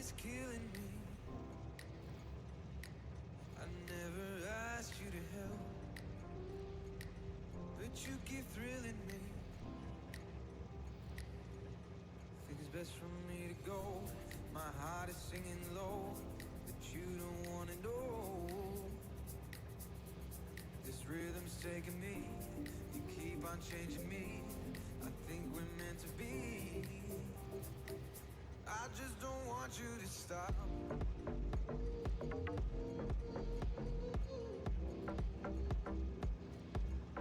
is killing me. I never asked you to help, but you keep thrilling me. Think it's best for me to go. My heart is singing low, but you don't wanna know. This rhythm's taking me, you keep on changing me. I think we're meant to be. I just don't want you to stop.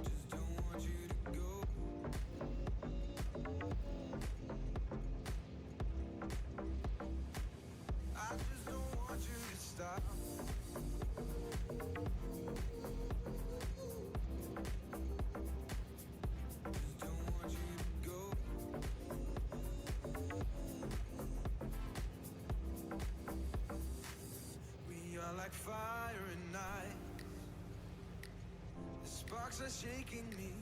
Just don't want you to go. I just don't want you to stop. Just don't want you to go. We are like fire and ice. The sparks are shaking me.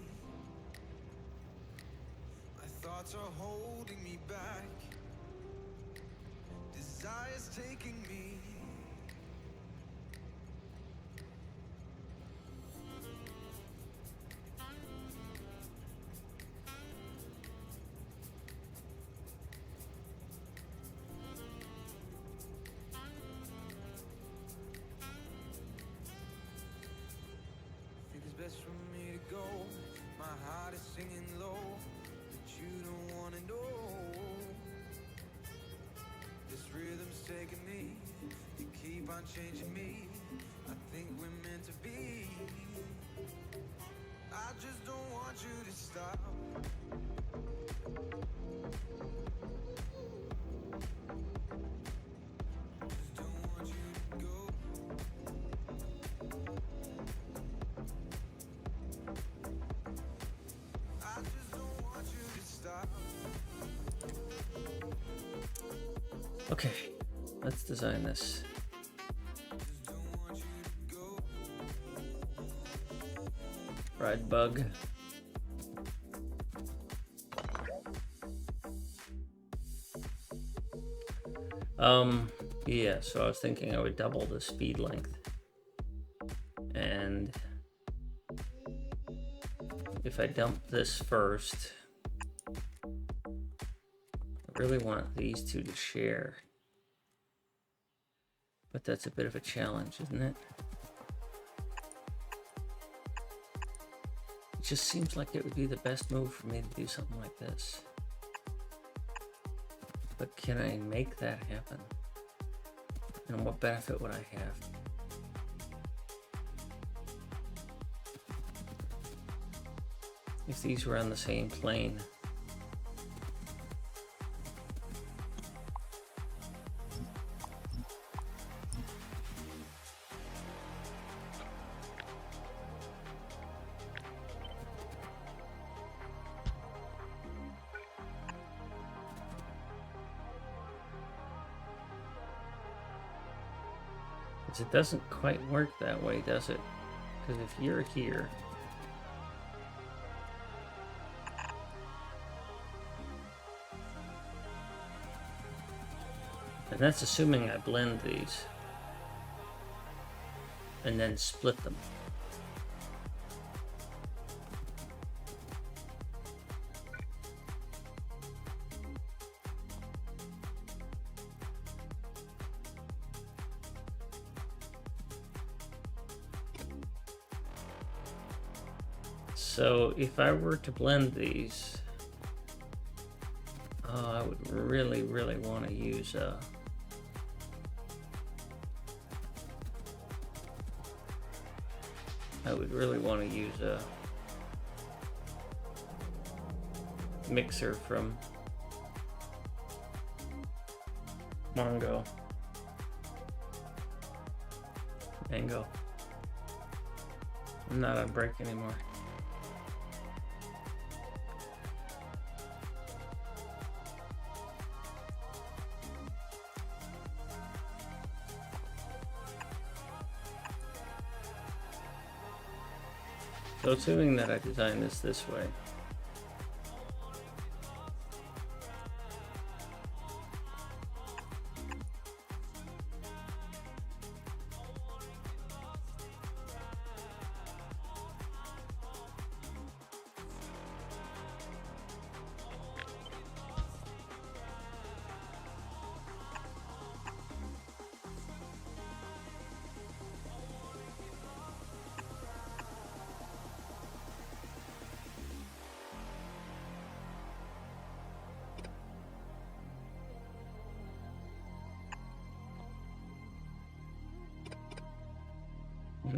My thoughts are holding me back. Desire's taking me. Think it's best for me to go. My heart is singing low, but you don't wanna know. This rhythm's taking me, you keep on changing me. I think we're meant to be. I just don't want you to stop. Just don't want you to go. I just don't want you to stop. Okay, let's design this. Just don't want you to go. Ride bug. Yeah, so I was thinking I would double the speed length. And if I dump this first, I really want these two to share. But that's a bit of a challenge, isn't it? It just seems like it would be the best move for me to do something like this. But can I make that happen? And what benefit would I have? If these were on the same plane. It doesn't quite work that way, does it? Because if you're here, and that's assuming I blend these and then split them. So if I were to blend these, I would really want to use a mixer from Mango. I'm not on break anymore. So assuming that I design this way,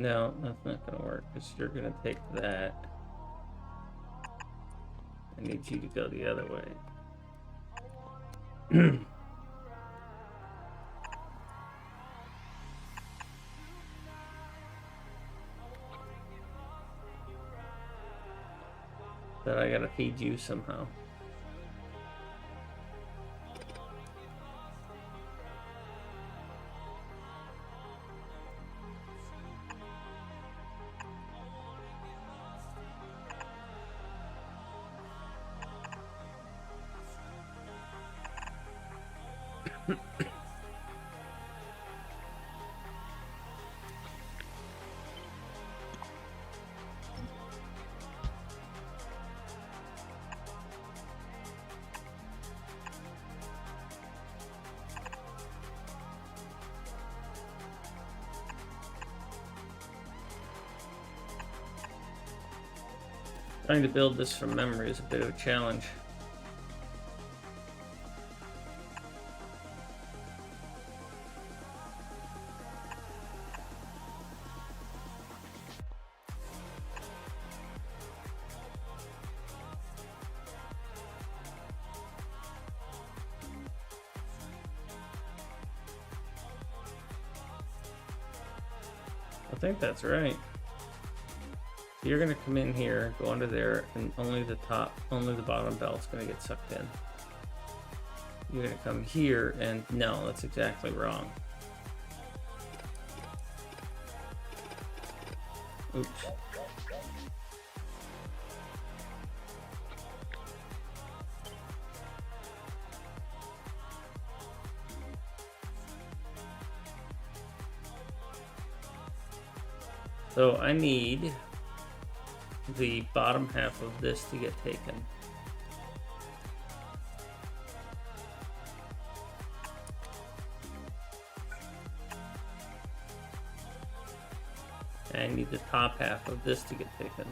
No, that's not gonna work because you're gonna take that. I need you to go the other way. But I gotta feed you somehow. Trying to build this from memory is a bit of a challenge. I think that's right. You're gonna come in here, go under there, and only the bottom belt's gonna get sucked in. You're gonna come here, and no, that's exactly wrong. Oops. So I need the bottom half of this to get taken. And I need the top half of this to get taken.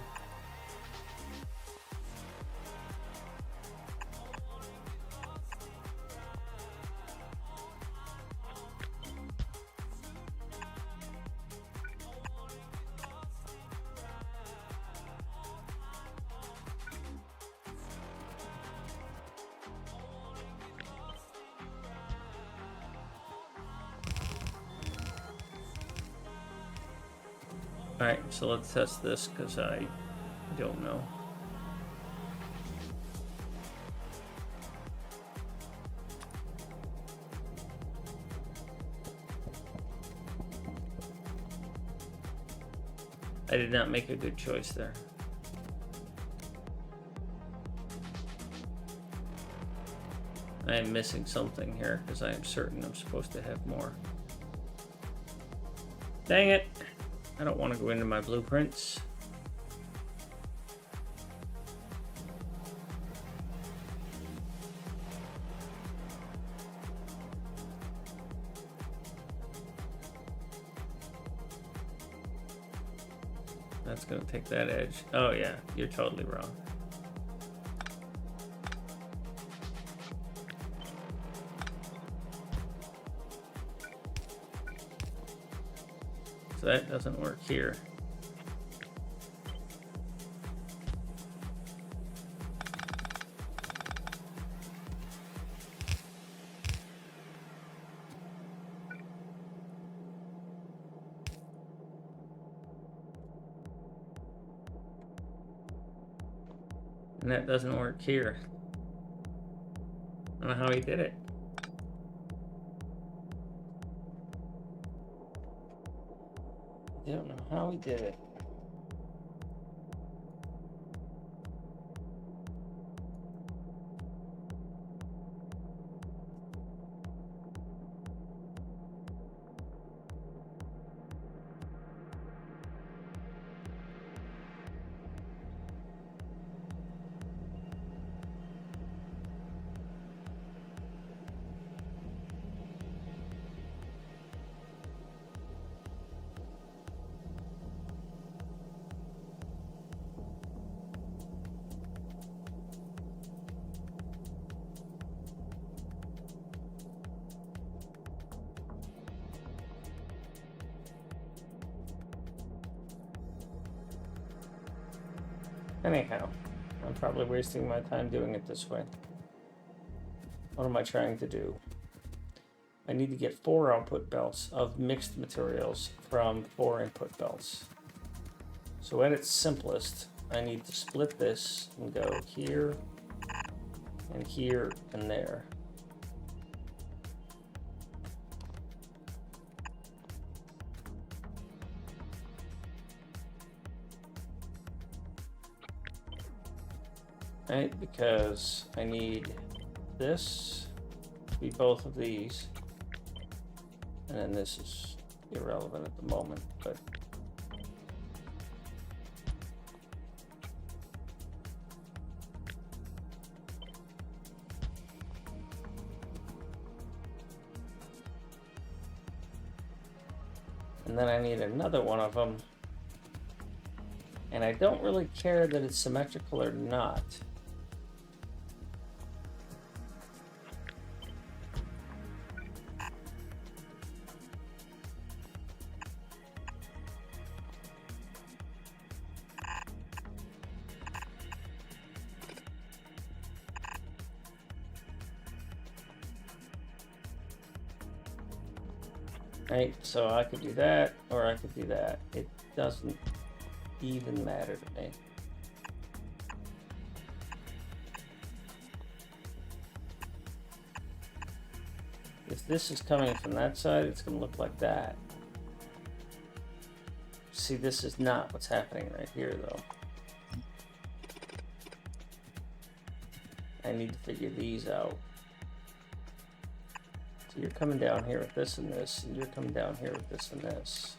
Alright, so let's test this because I don't know. I did not make a good choice there. I am missing something here because I am certain I'm supposed to have more. Dang it! I don't want to go into my blueprints. That's going to take that edge. Oh yeah, you're totally wrong. So that doesn't work here. And that doesn't work here. I don't know how he did it. I don't know how he did it. Anyhow, I'm probably wasting my time doing it this way. What am I trying to do? I need to get 4 output belts of mixed materials from 4 input belts. So at its simplest, I need to split this and go here and there. Right, because I need this to be both of these, and then this is irrelevant at the moment, but and then I need another one of them, and I don't really care that it's symmetrical or not. Right, so I could do that, or I could do that. It doesn't even matter to me. If this is coming from that side, it's going to look like that. See, this is not what's happening right here, though. I need to figure these out. So you're coming down here with this and this, and you're coming down here with this and this.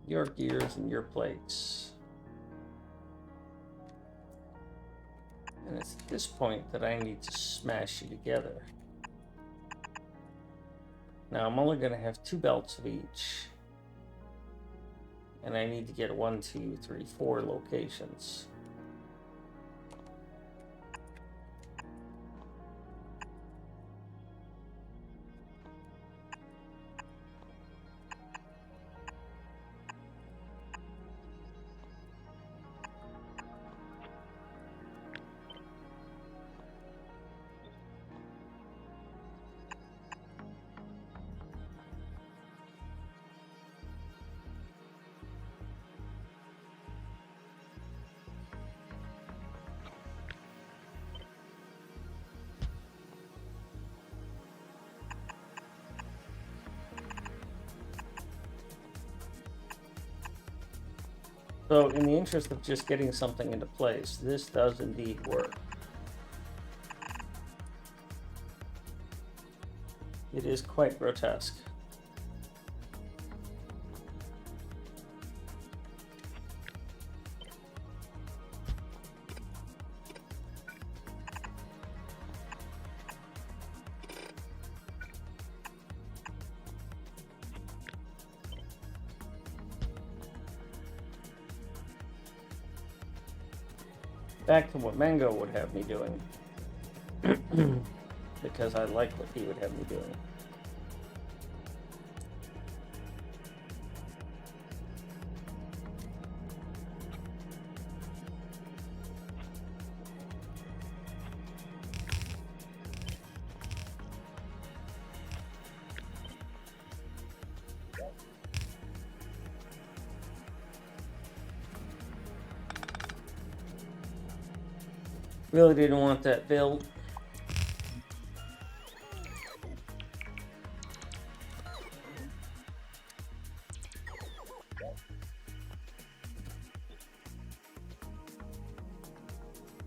Your gears and your plates. And it's at this point that I need to smash you together. Now I'm only going to have 2 belts of each. And I need to get 1, 2, 3, 4 locations. So in the interest of just getting something into place, this does indeed work. It is quite grotesque. Back to what Mango would have me doing. Because I like what he would have me doing. Really didn't want that build.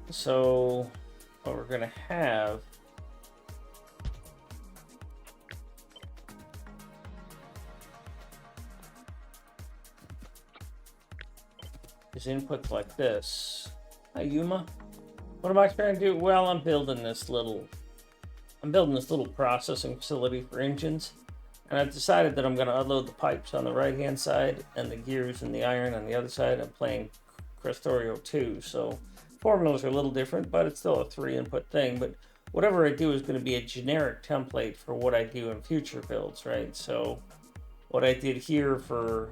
So what we're gonna have is inputs like this. Hi, Yuma. What am I trying to do? Well, I'm building this little processing facility for engines, and I've decided that I'm going to unload the pipes on the right hand side and the gears and the iron on the other side. I'm playing Krastorio2, so formulas are a little different, but it's still a 3 input thing. But whatever I do is going to be a generic template for what I do in future builds, right? So what I did here for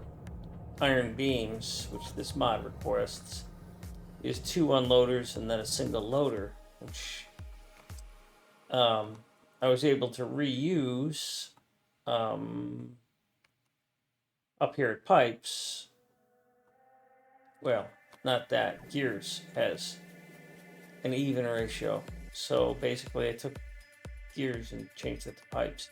iron beams, which this mod requests, is 2 unloaders and then a single loader, which I was able to reuse up here at pipes. Well, not that. Gears has an even ratio. So basically I took gears and changed it to pipes.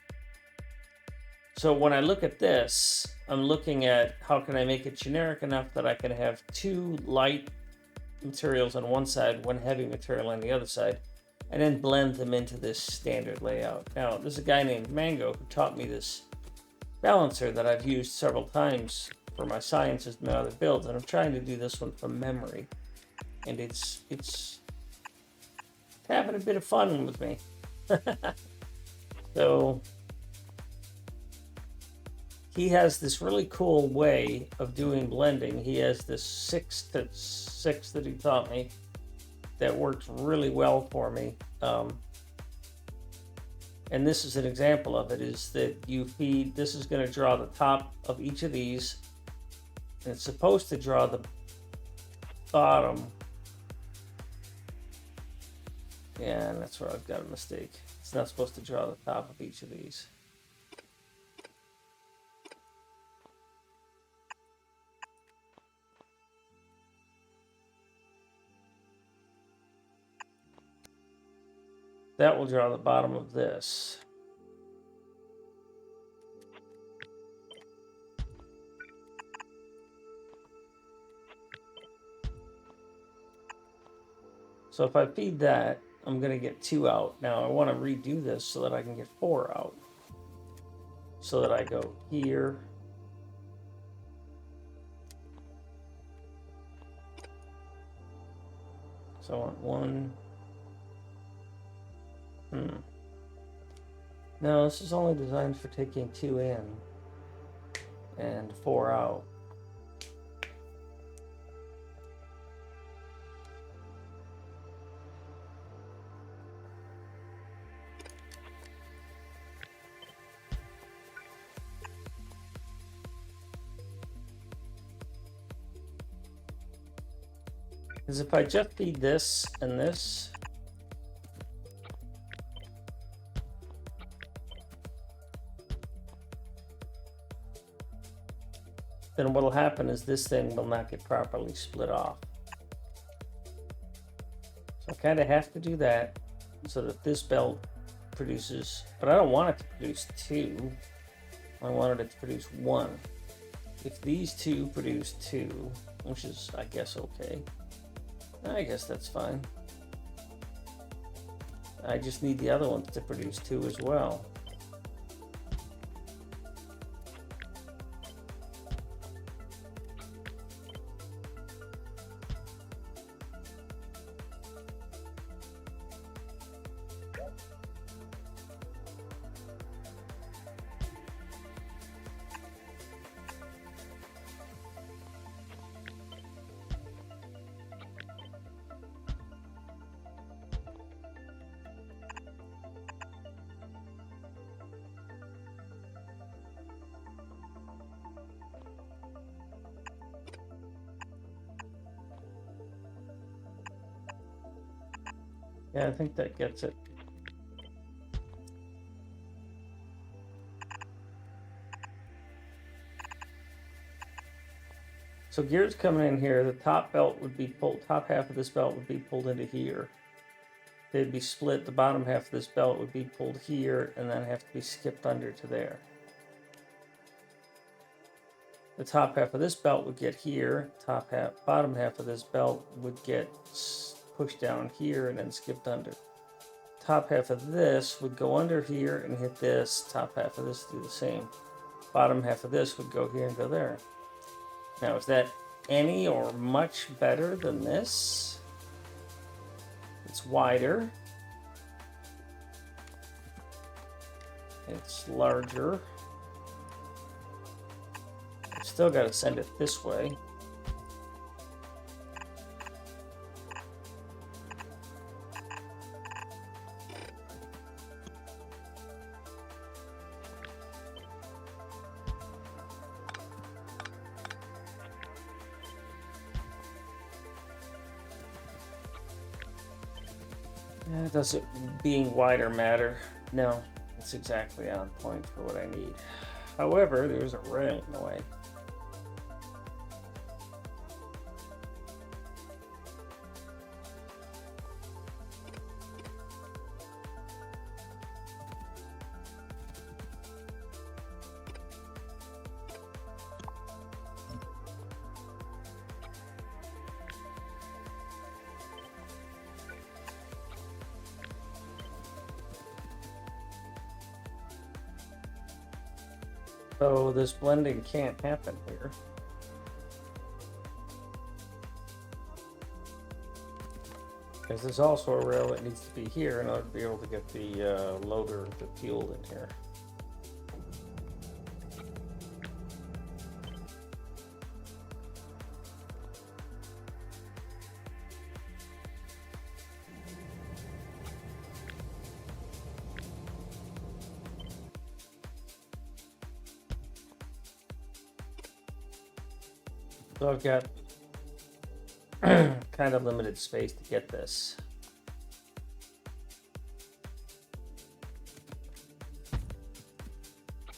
So when I look at this, I'm looking at how can I make it generic enough that I can have 2 light materials on one side, 1 heavy material on the other side, and then blend them into this standard layout. Now, there's a guy named Mango who taught me this balancer that I've used several times for my sciences and my other builds, and I'm trying to do this one from memory. And it's having a bit of fun with me. So he has this really cool way of doing blending. He has this 6 to 6 that he taught me that works really well for me. And this is an example of it, is that you feed, this is going to draw the top of each of these, and it's supposed to draw the bottom. Yeah, and that's where I've got a mistake. It's not supposed to draw the top of each of these. That will draw the bottom of this. So if I feed that, I'm going to get 2 out. Now I want to redo this so that I can get 4 out. So that I go here. So I want 1. No, this is only designed for taking 2 in and 4 out. Because if I just feed this and this, then what will happen is this thing will not get properly split off. So I kind of have to do that so that this belt produces, but I don't want it to produce 2. I wanted it to produce 1. If these 2 produce 2, which is, I guess, okay. I guess that's fine. I just need the other ones to produce 2 as well. Yeah, I think that gets it. So gears coming in here, the top belt would be pulled, top half of this belt would be pulled into here. They'd be split, the bottom half of this belt would be pulled here and then have to be skipped under to there. The top half of this belt would get here, bottom half of this belt would get pushed down here and then skipped under. Top half of this would go under here and hit this, top half of this do the same. Bottom half of this would go here and go there. Now, is that any or much better than this? It's wider. It's larger. Still got to send it this way. Does it being wider matter? No, it's exactly on point for what I need. However, there's a rail in the way. So this blending can't happen here. Because there's also a rail that needs to be here in order to be able to get the loader, the fuel in here. So I've got kind of limited space to get this.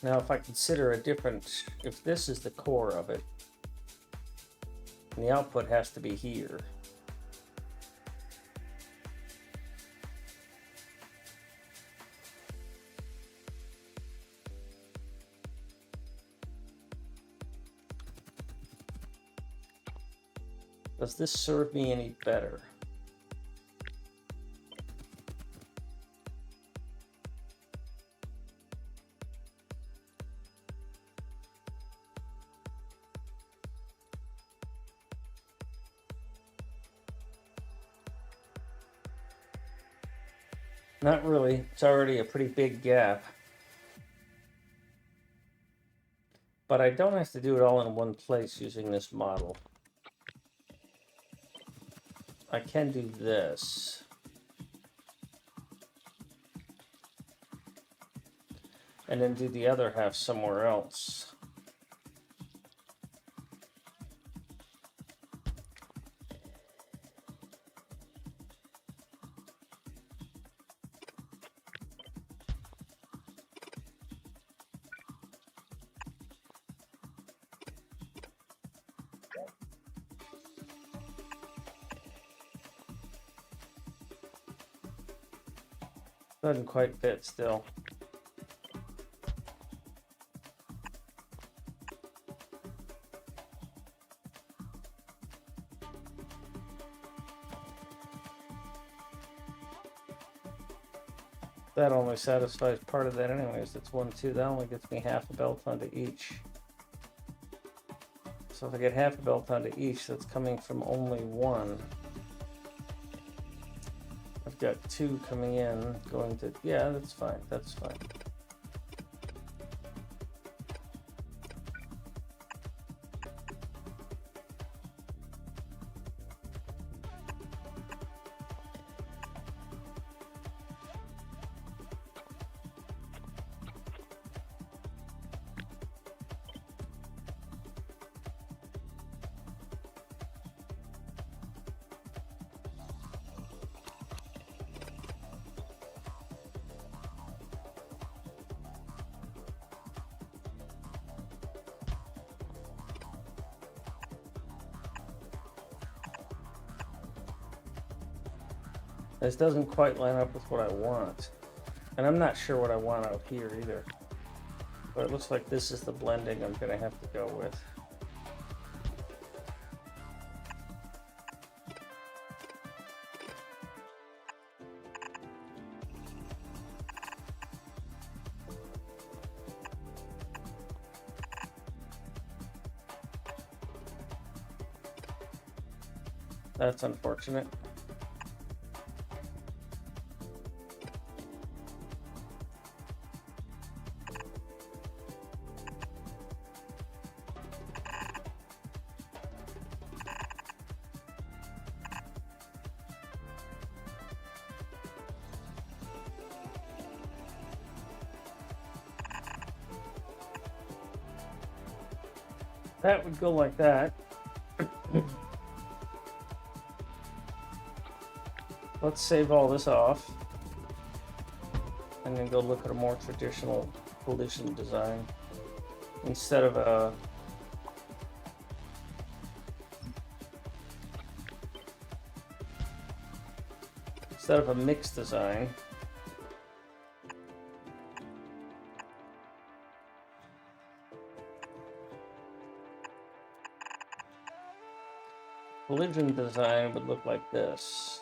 Now, if I consider a different, if this is the core of it, and the output has to be here. Does this serve me any better? Not really. It's already a pretty big gap. But I don't have to do it all in one place using this model. I can do this. And then do the other half somewhere else. Doesn't quite fit still. That only satisfies part of that anyways. That's 1, 2. That only gets me half a belt onto each. So if I get half a belt onto each, that's coming from only one. I've got 2 coming in, going to, yeah, that's fine, that's fine. This doesn't quite line up with what I want. And I'm not sure what I want out here either. But it looks like this is the blending I'm gonna have to go with. That's unfortunate. That would go like that. let's save all this off and then go look at a more traditional collision design instead of a mixed design. Collision design would look like this.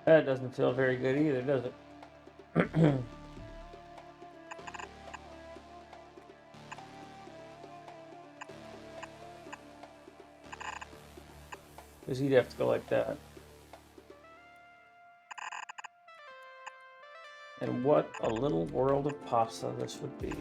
That doesn't feel very good either, does it? Because he'd have to go like that. And what a little world of pasta this would be.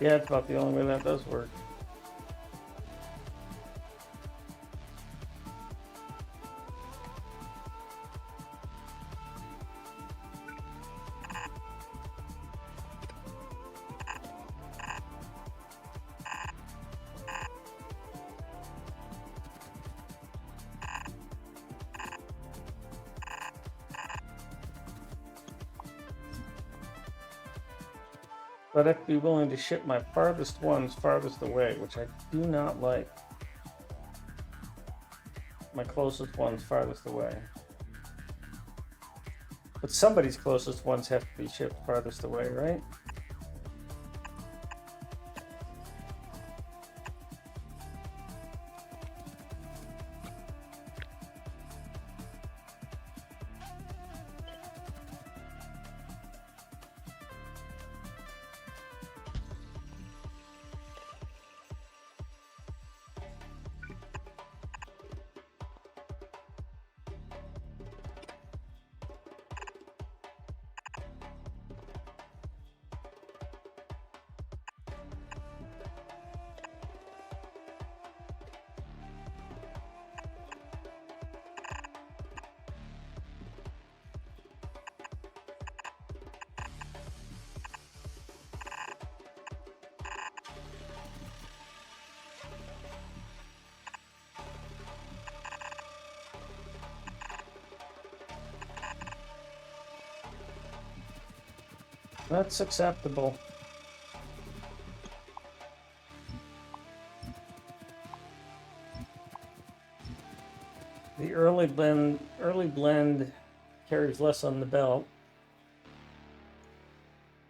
Yeah, it's about the only way that does work. But I have to be willing to ship my farthest ones farthest away, which I do not like. My closest ones farthest away. But somebody's closest ones have to be shipped farthest away, right? That's acceptable. The early blend carries less on the belt.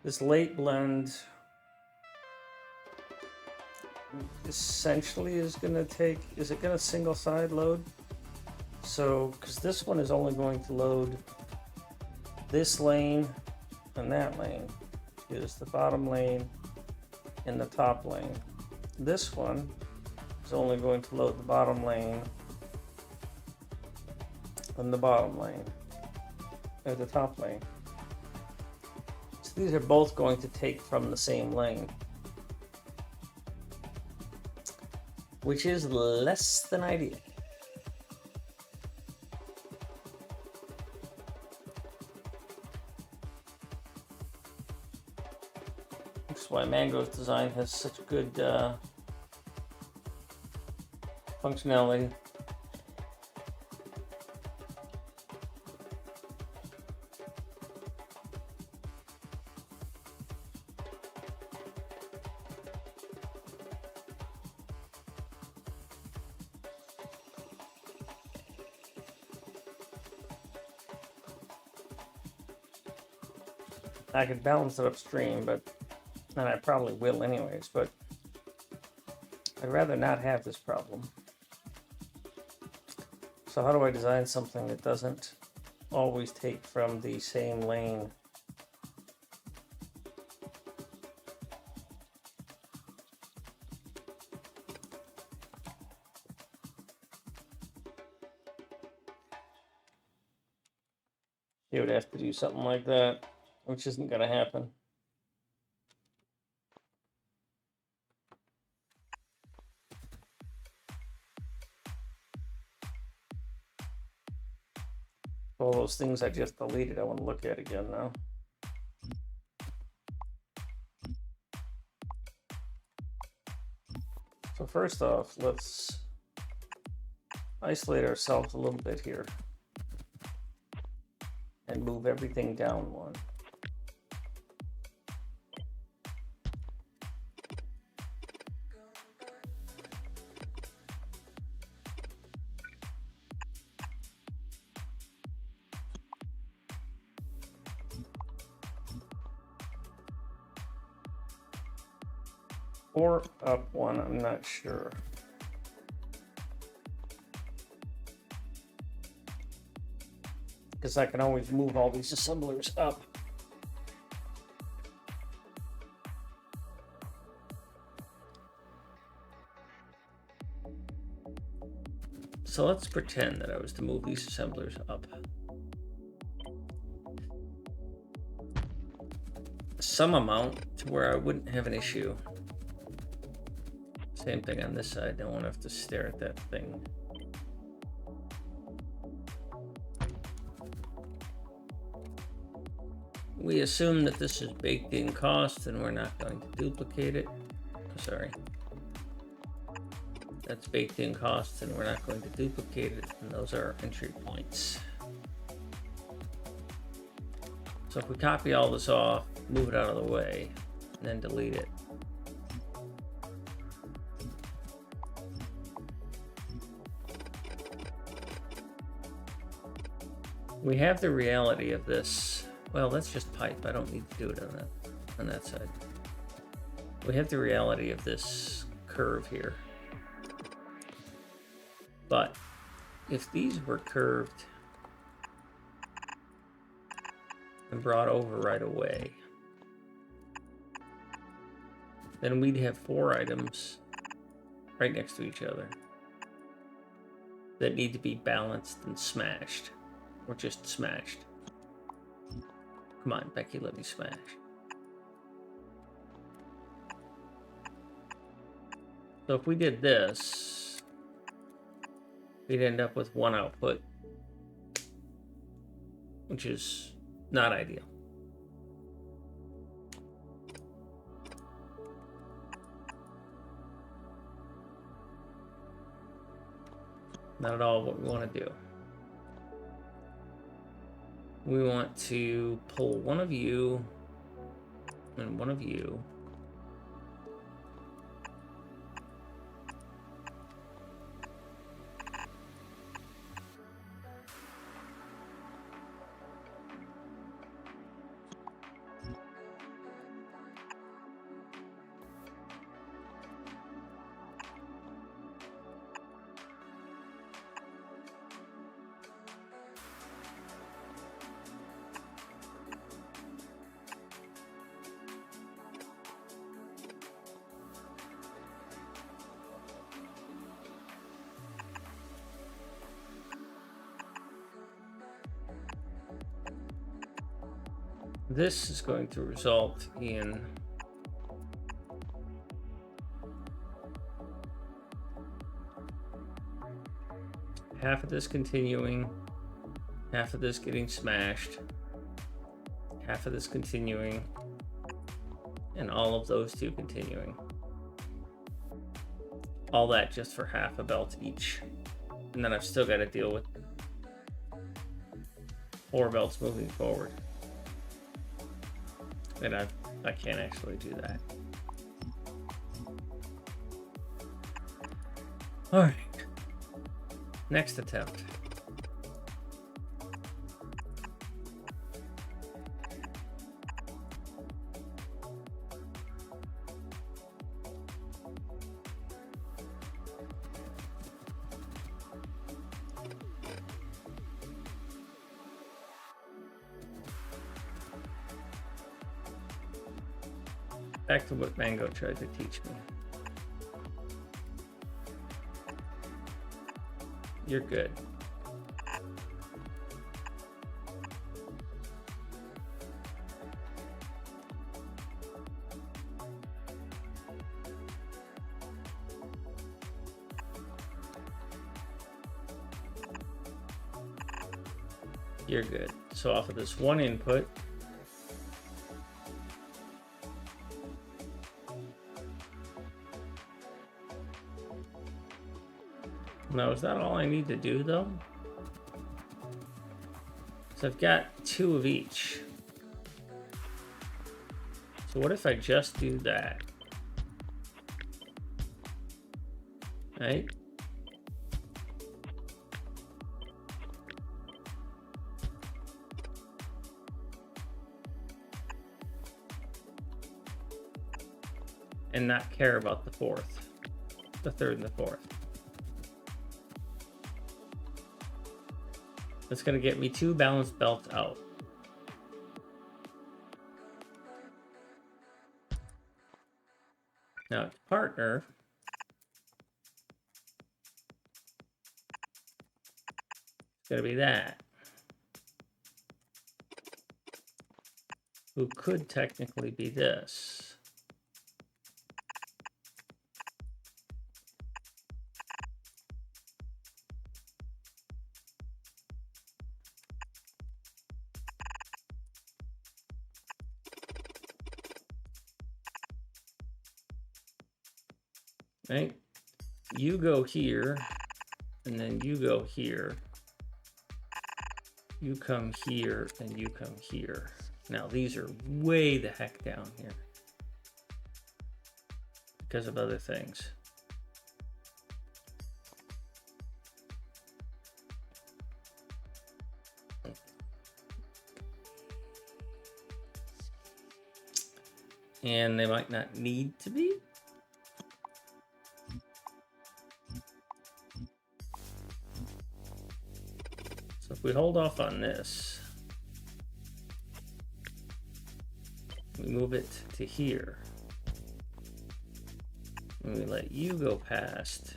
This late blend essentially is going to take, is it going to single side load? So, because this one is only going to load this lane and that lane, is the bottom lane and the top lane. This one is only going to load the bottom lane and the bottom lane, or the top lane. So these are both going to take from the same lane, which is less than ideal. That's why Mango's design has such good functionality. I could balance it upstream, but and I probably will anyways, but I'd rather not have this problem. So how do I design something that doesn't always take from the same lane? You would have to do something like that, which isn't going to happen. All those things I just deleted, I want to look at again now. So first off, let's isolate ourselves a little bit here and move everything down one. Or up one, I'm not sure. Because I can always move all these assemblers up. So let's pretend that I was to move these assemblers up. Some amount to where I wouldn't have an issue. Same thing on this side, I won't have to stare at that thing. We assume that this is baked in cost and we're not going to duplicate it. Sorry. That's baked in cost and we're not going to duplicate it, and those are our entry points. So if we copy all this off, move it out of the way, and then delete it. We have the reality of this. Well, that's just pipe. I don't need to do it on that side. We have the reality of this curve here. But if these were curved and brought over right away, then we'd have 4 items right next to each other that need to be balanced and smashed, or just smashed. Come on, Becky, let me smash. So if we did this, we'd end up with 1 output, which is not ideal. Not at all what we want to do. We want to pull one of you and one of you. This is going to result in half of this continuing, half of this getting smashed, half of this continuing, and all of those two continuing. All that just for half a belt each. And then I've still got to deal with 4 belts moving forward. And I can't actually do that. All right. Next attempt. back to what Mango tried to teach me. You're good. You're good. So off of this one input, now is that all I need to do though? So I've got 2 of each. So what if I just do that? Right? And not care about the fourth, the third and the fourth. That's gonna get me 2 balanced belts out. Now its partner is gonna be that, who could technically be this. Right? You go here, and then you go here. You come here, and you come here. Now these are way the heck down here because of other things. And they might not need to be. So if we hold off on this, we move it to here, and we let you go past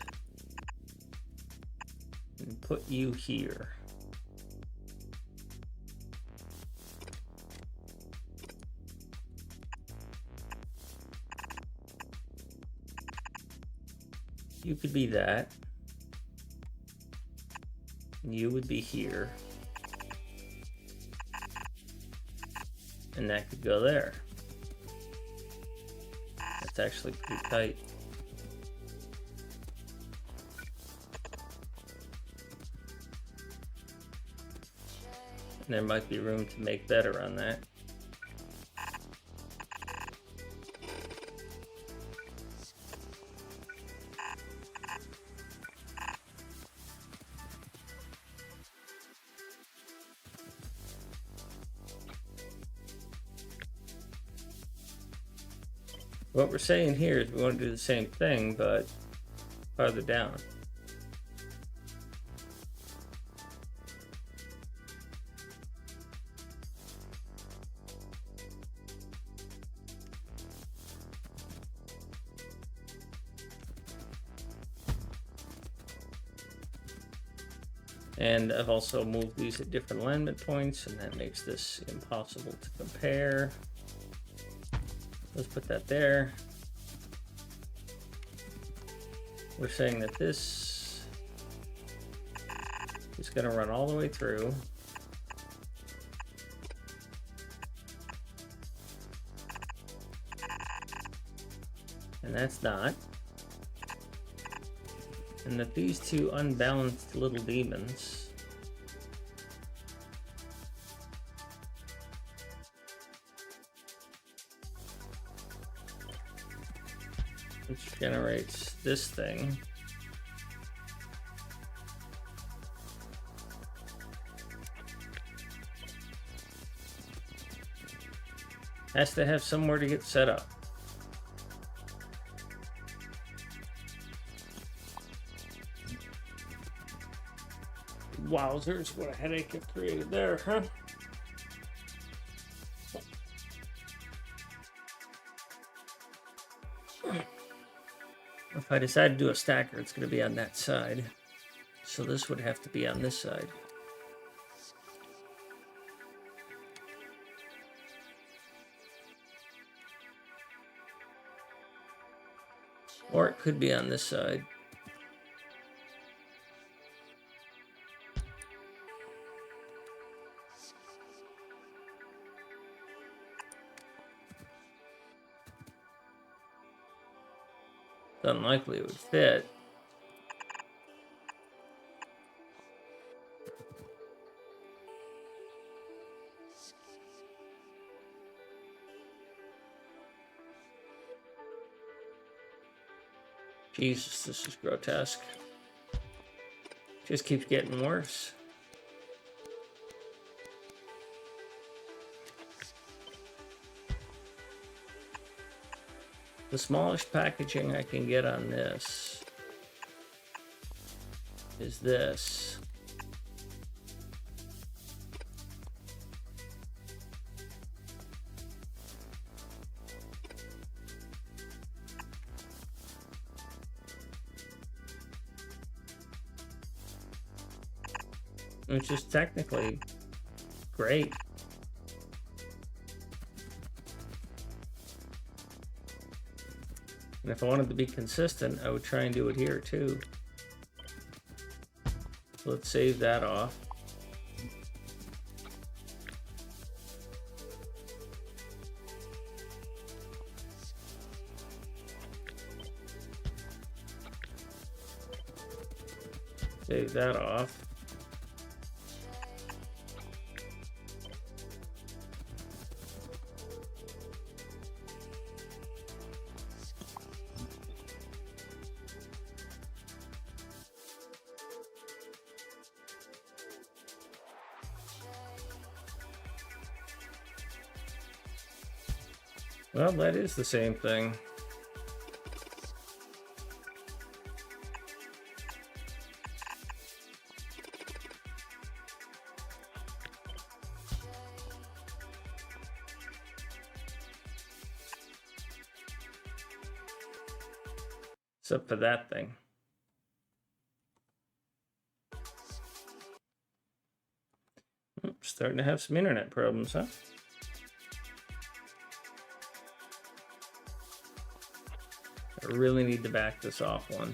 and put you here. You could be that. You would be here. And that could go there. That's actually pretty tight. And there might be room to make better on that. What we're saying here is we want to do the same thing, but farther down. And I've also moved these at different alignment points, and that makes this impossible to compare. Let's put that there. We're saying that this is going to run all the way through. And that's not. And that these 2 unbalanced little demons which generates this thing, has to have somewhere to get set up. Wowzers, what a headache it created there, huh? If I decide to do a stacker, it's going to be on that side. So this would have to be on this side. Or it could be on this side. It's unlikely it would fit. Jesus, this is grotesque. Just keeps getting worse. The smallest packaging I can get on this is this. Which is technically great. And if I wanted to be consistent, I would try and do it here too. So let's save that off. Save that off. Well, that is the same thing. Except for that thing. Starting to have some internet problems, huh? I really need to back this off one.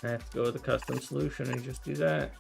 I have to go with a custom solution and just do that.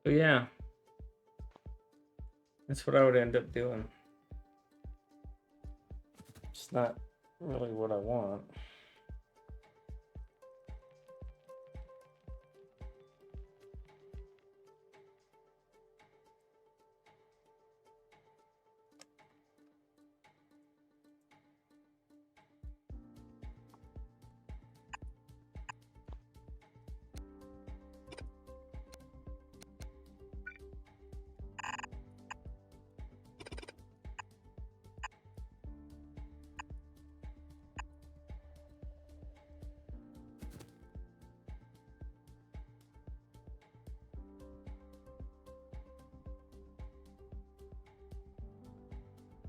So yeah, that's what I would end up doing. It's not really what I want.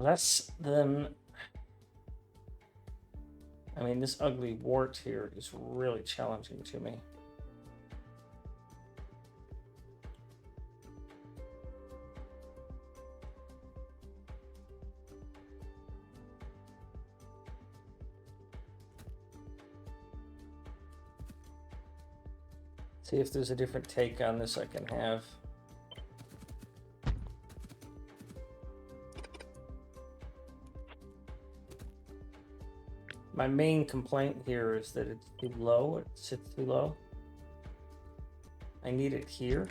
Less than, I mean, this ugly wart here is really challenging to me. See if there's a different take on this I can have. My main complaint here is that it's too low. It sits too low. I need it here.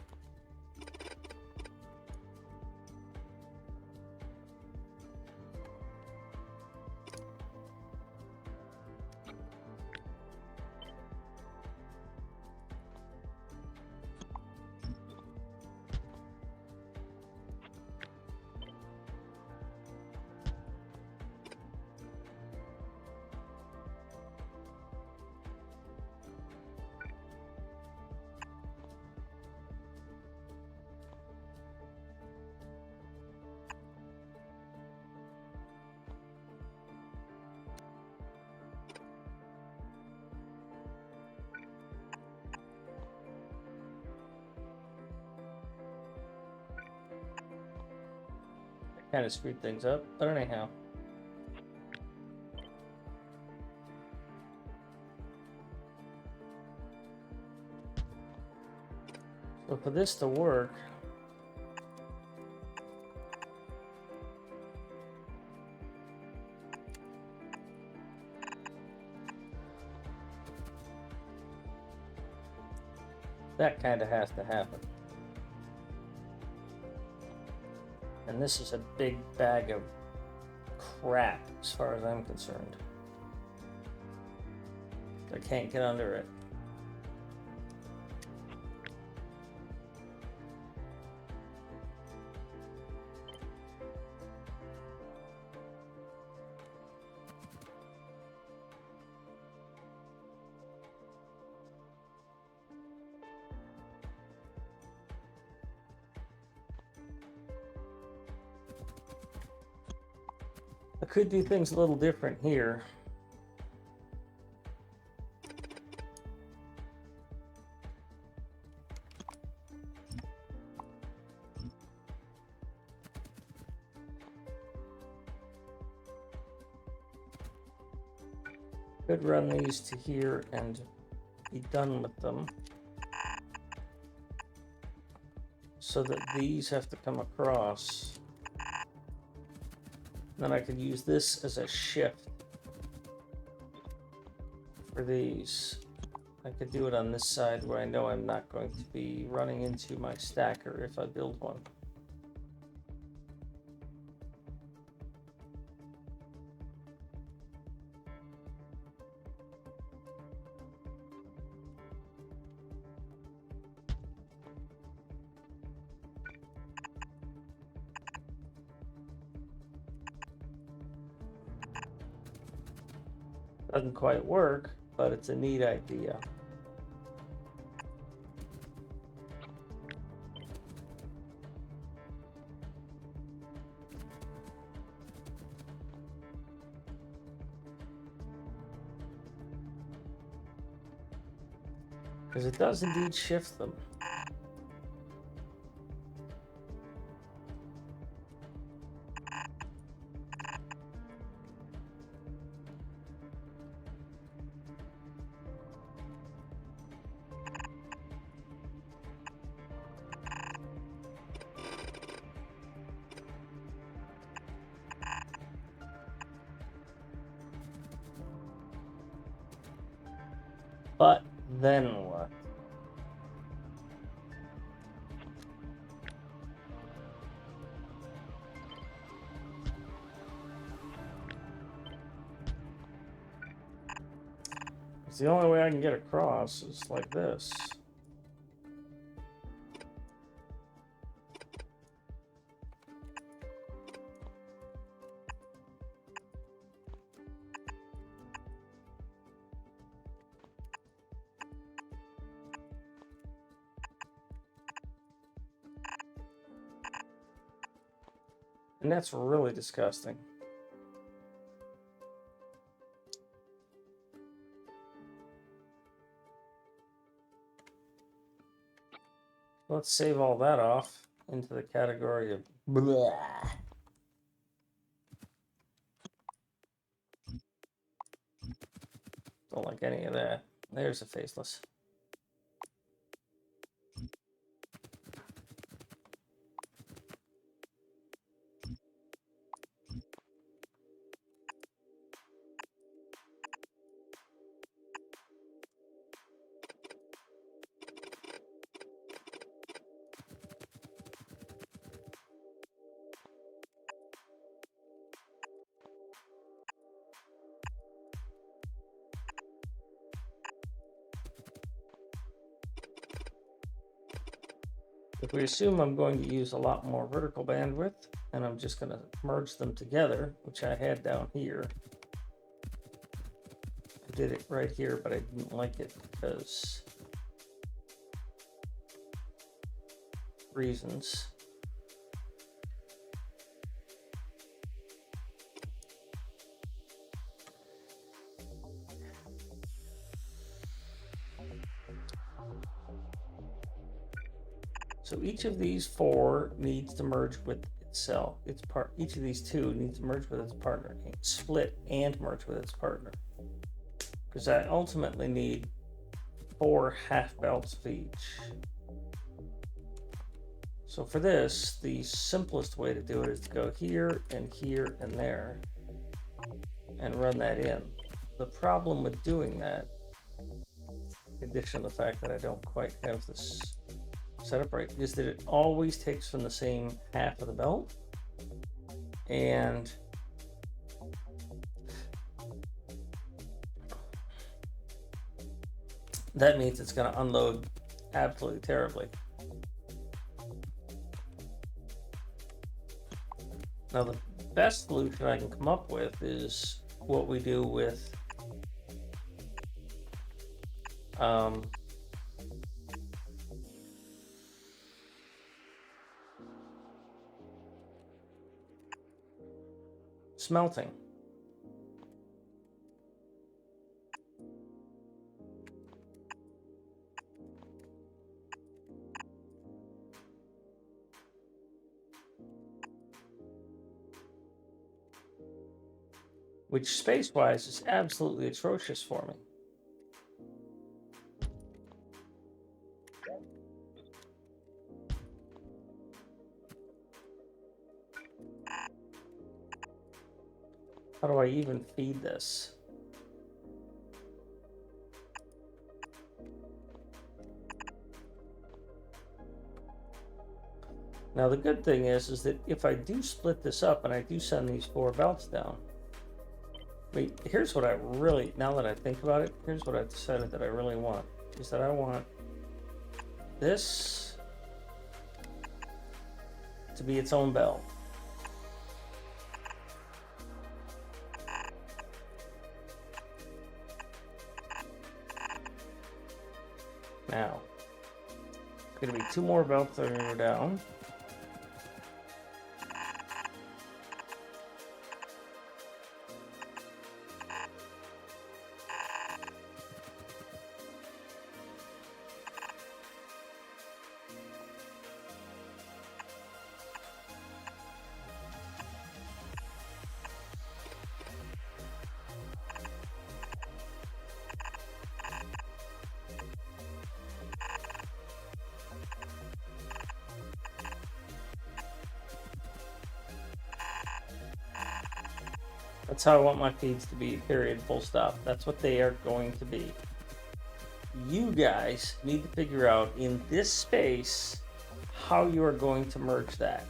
Kind of screwed things up, but anyhow. So for this to work, that kind of has to happen. And this is a big bag of crap as far as I'm concerned. I can't get under it. I could do things a little different here. Could run these to here and be done with them, so that these have to come across. Then I could use this as a shift for these. I could do it on this side where I know I'm not going to be running into my stacker if I build one. Doesn't quite work, but it's a neat idea. Because it does indeed shift them. But then what? It's the only way I can get across is like this. And that's really disgusting. Let's save all that off into the category of blah. Don't like any of that. There's a faceless. If we assume I'm going to use a lot more vertical bandwidth, and I'm just going to merge them together, which I had down here. I did it right here, but I didn't like it because reasons. So each of these four needs to merge with itself. Each of these two needs to merge with its partner, split and merge with its partner. Because I ultimately need 4 half belts of each. So for this, the simplest way to do it is to go here and there and run that in. The problem with doing that, in addition to the fact that I don't quite have this set up right, is that it always takes from the same half of the belt, and that means it's going to unload absolutely terribly. Now the best solution I can come up with is what we do with smelting. Which space-wise is absolutely atrocious for me. How do I even feed this? Now the good thing is that if I do split this up and I do send these 4 belts down, wait, here's what I really, now that I think about it, here's what I've decided that I really want, is that I want this to be its own belt. Now, going to be 2 more belts that are going to go down. That's how I want my feeds to be, period, full stop. That's what they are going to be. You guys need to figure out in this space how you are going to merge that.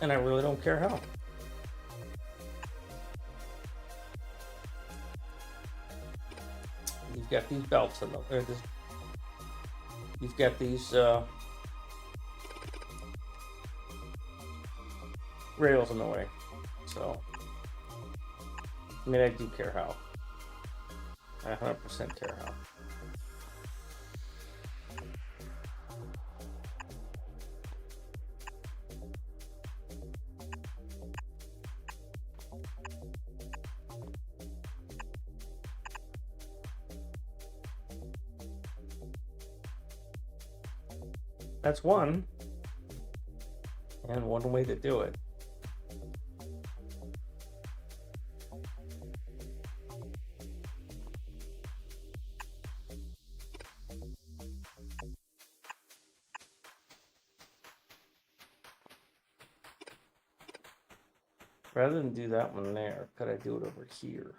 And I really don't care how. You've got these belts in them. You've got these rails in the way. So, I mean, I do care how. I 100% care how. That's one, and one way to do it. Rather than do that one there, could I do it over here?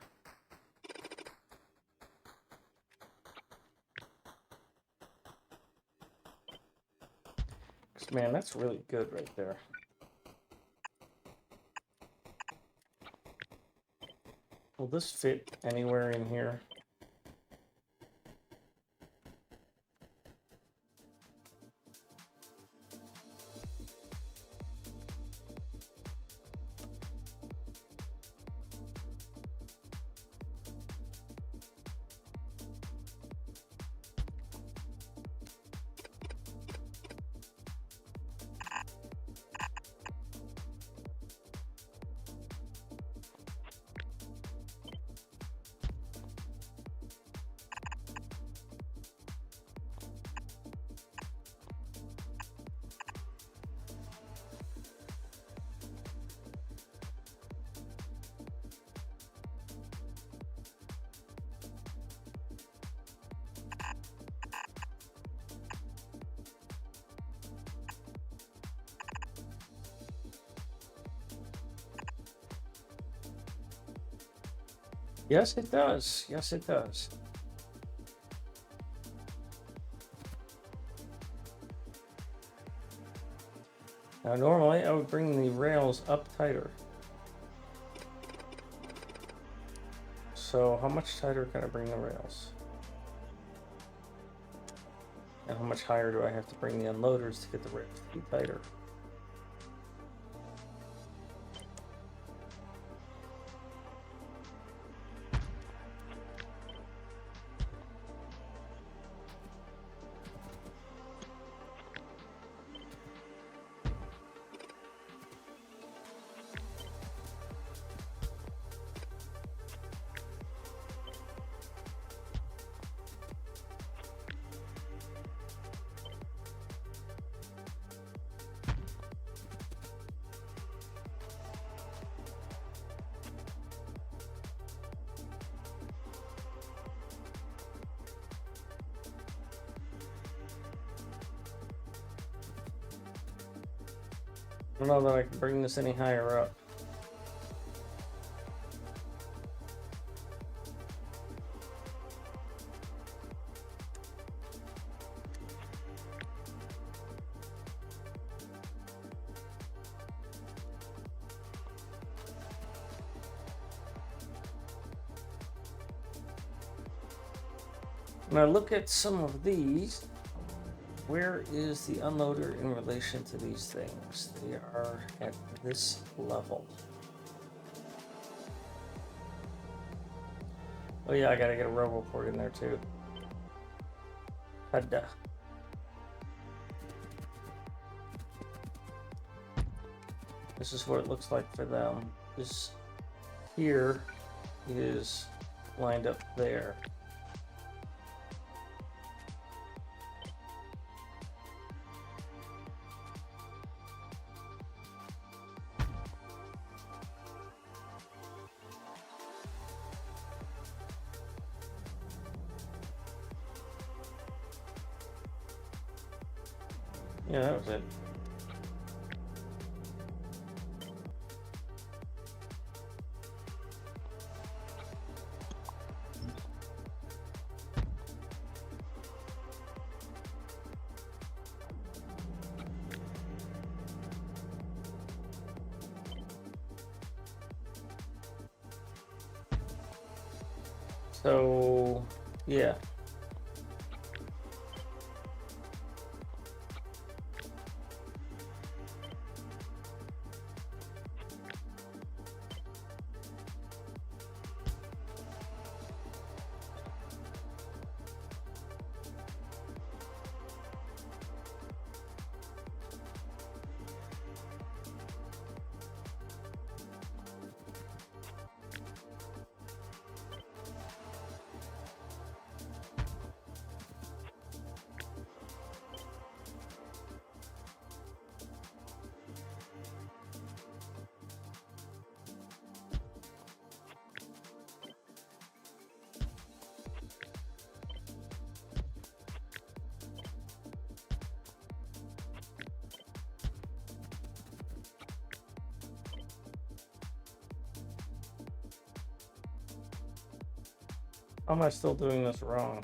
Man, that's really good right there. Will this fit anywhere in here? Yes, it does. Yes, it does. Now, normally I would bring the rails up tighter. So, how much tighter can I bring the rails? And how much higher do I have to bring the unloaders to get the rails to be tighter? I don't know that I can bring this any higher up. When I look at some of these, where is the unloader in relation to these things? They are at this level. Oh yeah, I gotta get a RoboPort in there too. Hadda. This is what it looks like for them. This here is lined up there. Yeah, that was it. So, yeah. How am I still doing this wrong?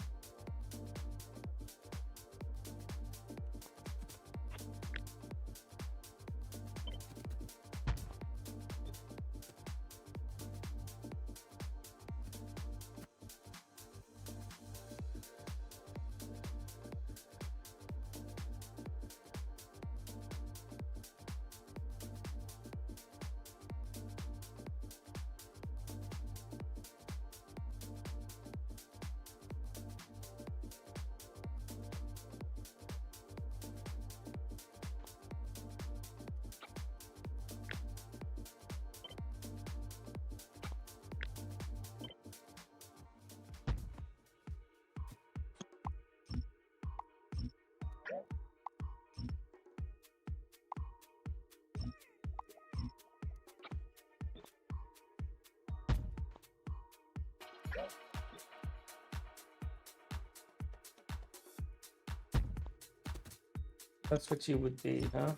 That's what you would be, huh?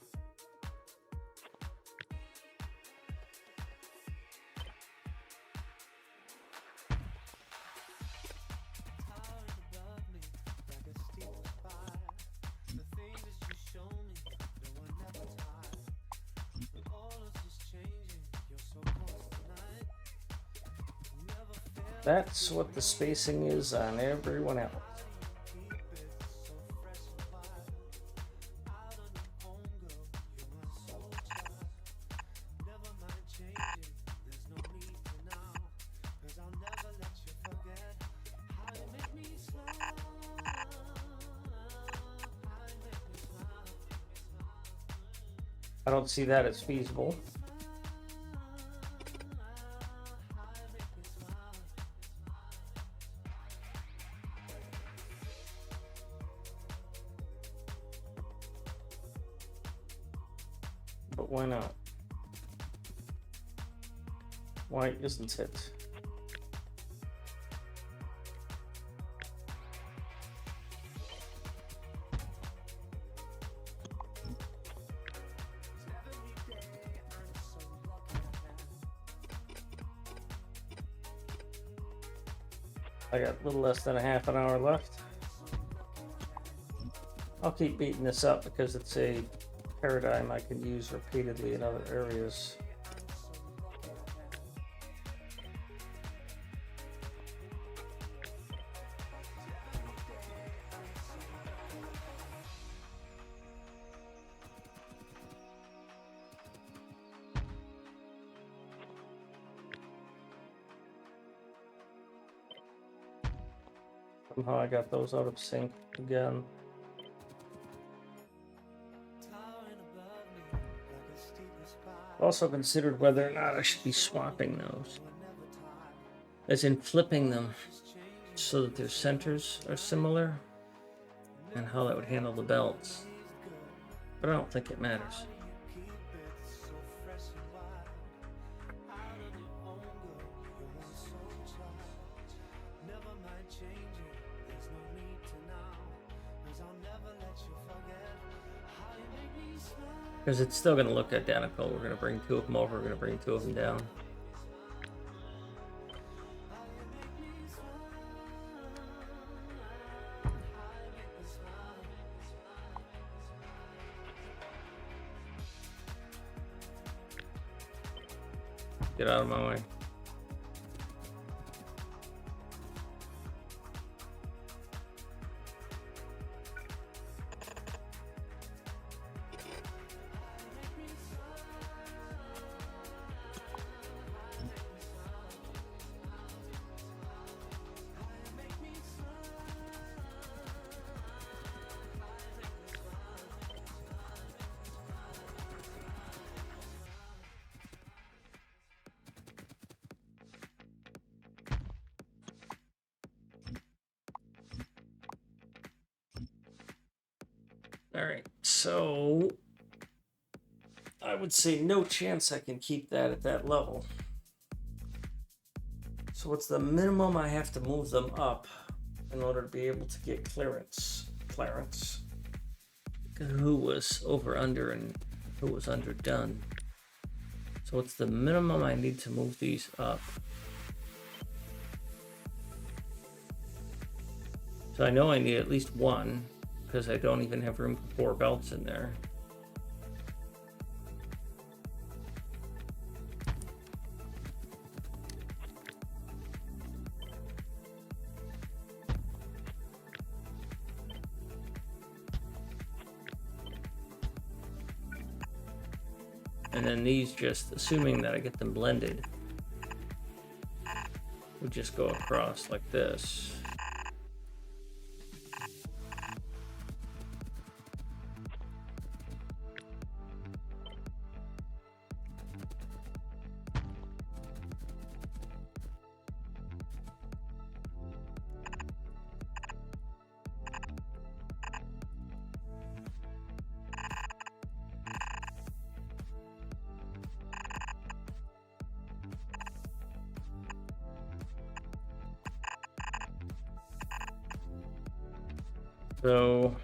That's what the spacing is on everyone else. I don't see that as feasible. But why not? Why isn't it? I got a little less than a half an hour left. I'll keep beating this up because it's a paradigm I can use repeatedly in other areas. Somehow I got those out of sync again. Also considered whether or not I should be swapping those, as in flipping them so that their centers are similar, and how that would handle the belts. But I don't think it matters. Because it's still going to look identical. We're going to bring two of them over, we're going to bring two of them down. Get out of my way. All right, so I would say no chance I can keep that at that level. So what's the minimum I have to move them up in order to be able to get clearance? Clarence. Who was over under and who was underdone. So what's the minimum I need to move these up? So I know I need at least one, because I don't even have room for 4 belts in there. And then these, just assuming that I get them blended, would just go across like this. So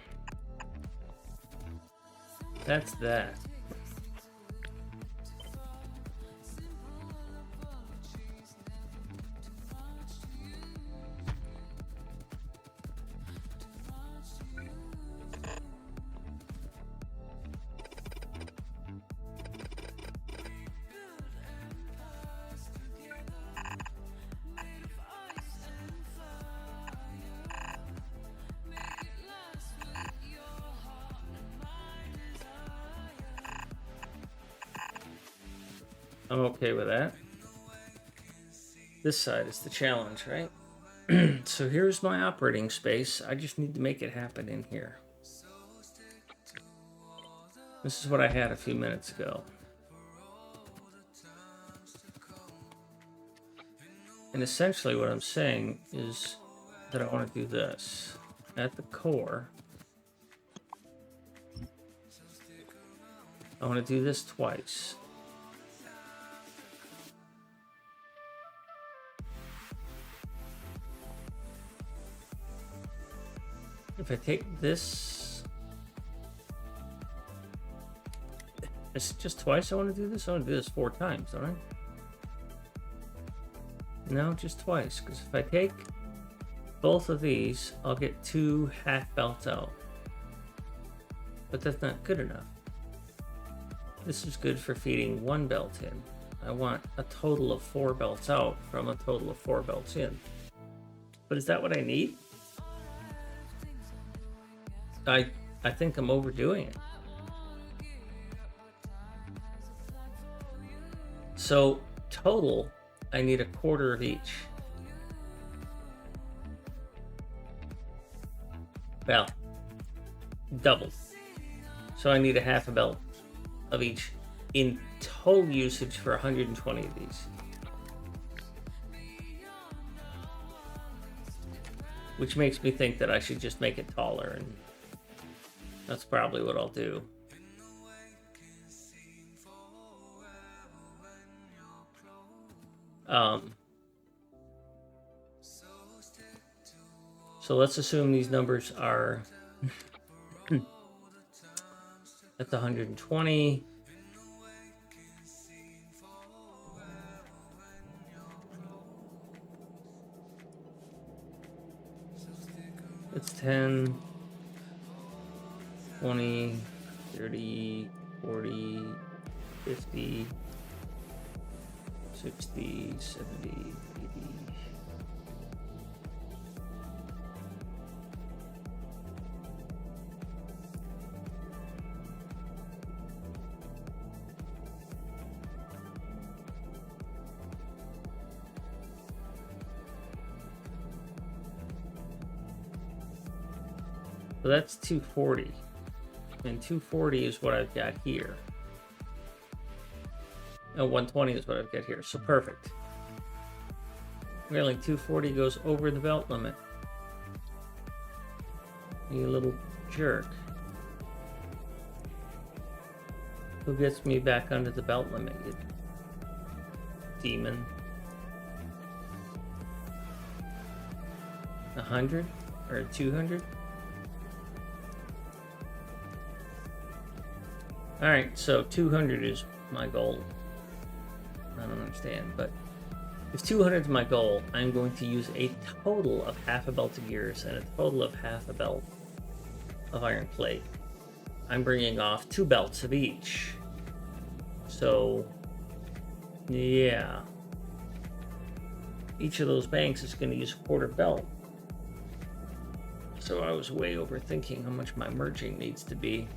That's that. I'm okay with that. This side is the challenge, right? So here's my operating space. I just need to make it happen in here. This is what I had a few minutes ago. And essentially what I'm saying is that I want to do this. At the core, I want to do this twice. If I take this, it's just twice I want to do this? I want to do this 4 times, don't I? No, just twice, because if I take both of these, I'll get 2 half belts out. But that's not good enough. This is good for feeding 1 belt in. I want a total of 4 belts out from a total of 4 belts in. But is that what I need? I think I'm overdoing it. So total, I need a quarter of each. Well, doubled. So I need a half a belt of each in total usage for 120 of these. Which makes me think that I should just make it taller, and that's probably what I'll do. So let's assume these numbers are at the 120. It's 10, 20, 30, 40, 50, 60, 70, 80. So that's 240. And 240 is what I've got here. And 120 is what I've got here. So perfect. Really, 240 goes over the belt limit. You little jerk. Who gets me back under the belt limit, you demon? 100 or 200? Alright, so 200 is my goal. I don't understand, but if 200 is my goal, I'm going to use a total of half a belt of gears and a total of half a belt of iron plate. I'm bringing off 2 belts of each. So, yeah. Each of those banks is going to use a quarter belt. So I was way overthinking how much my merging needs to be.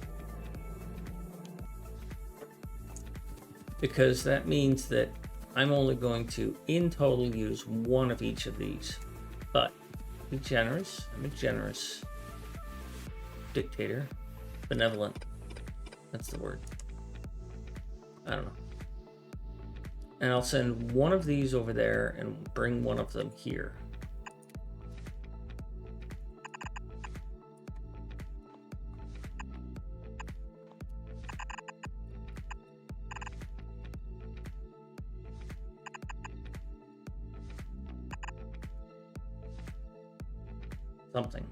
Because that means that I'm only going to, in total, use 1 of each of these. But be generous. I'm a generous dictator. Benevolent. That's the word. I don't know. And I'll send 1 of these over there and bring 1 of them here. Something.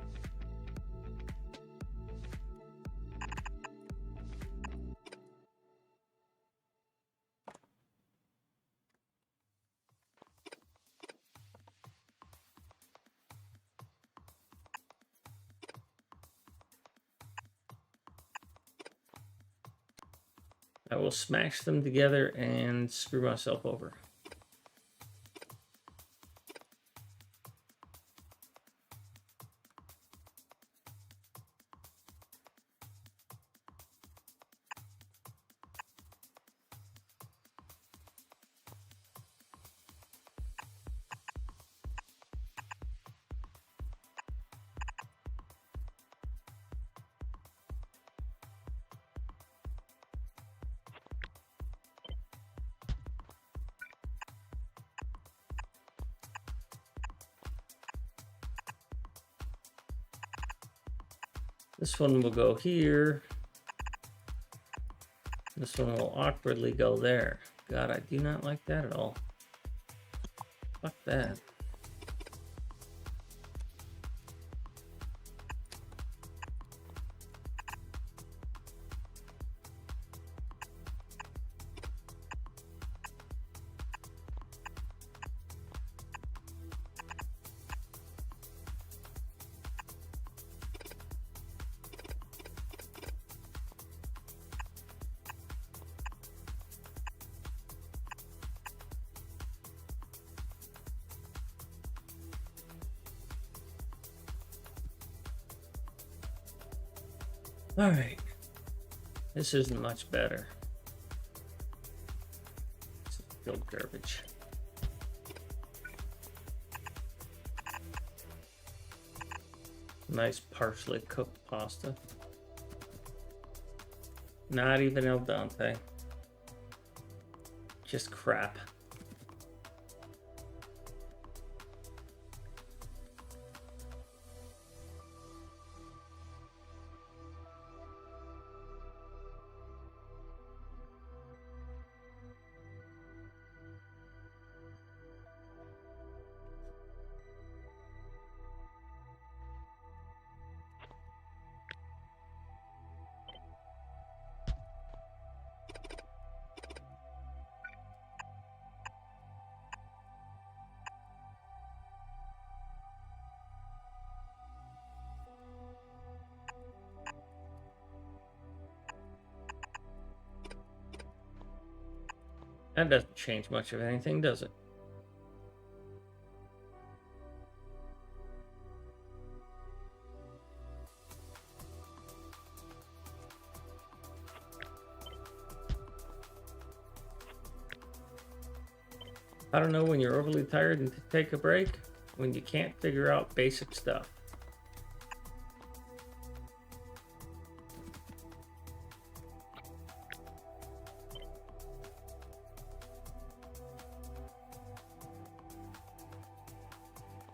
I will smash them together and screw myself over. This one will go here. This one will awkwardly go there. God, I do not like that at all. Fuck that. All right, this isn't much better. It's still garbage. Nice partially cooked pasta. Not even al dente. Just crap. That doesn't change much of anything, does it? I don't know when you're overly tired and take a break, when you can't figure out basic stuff.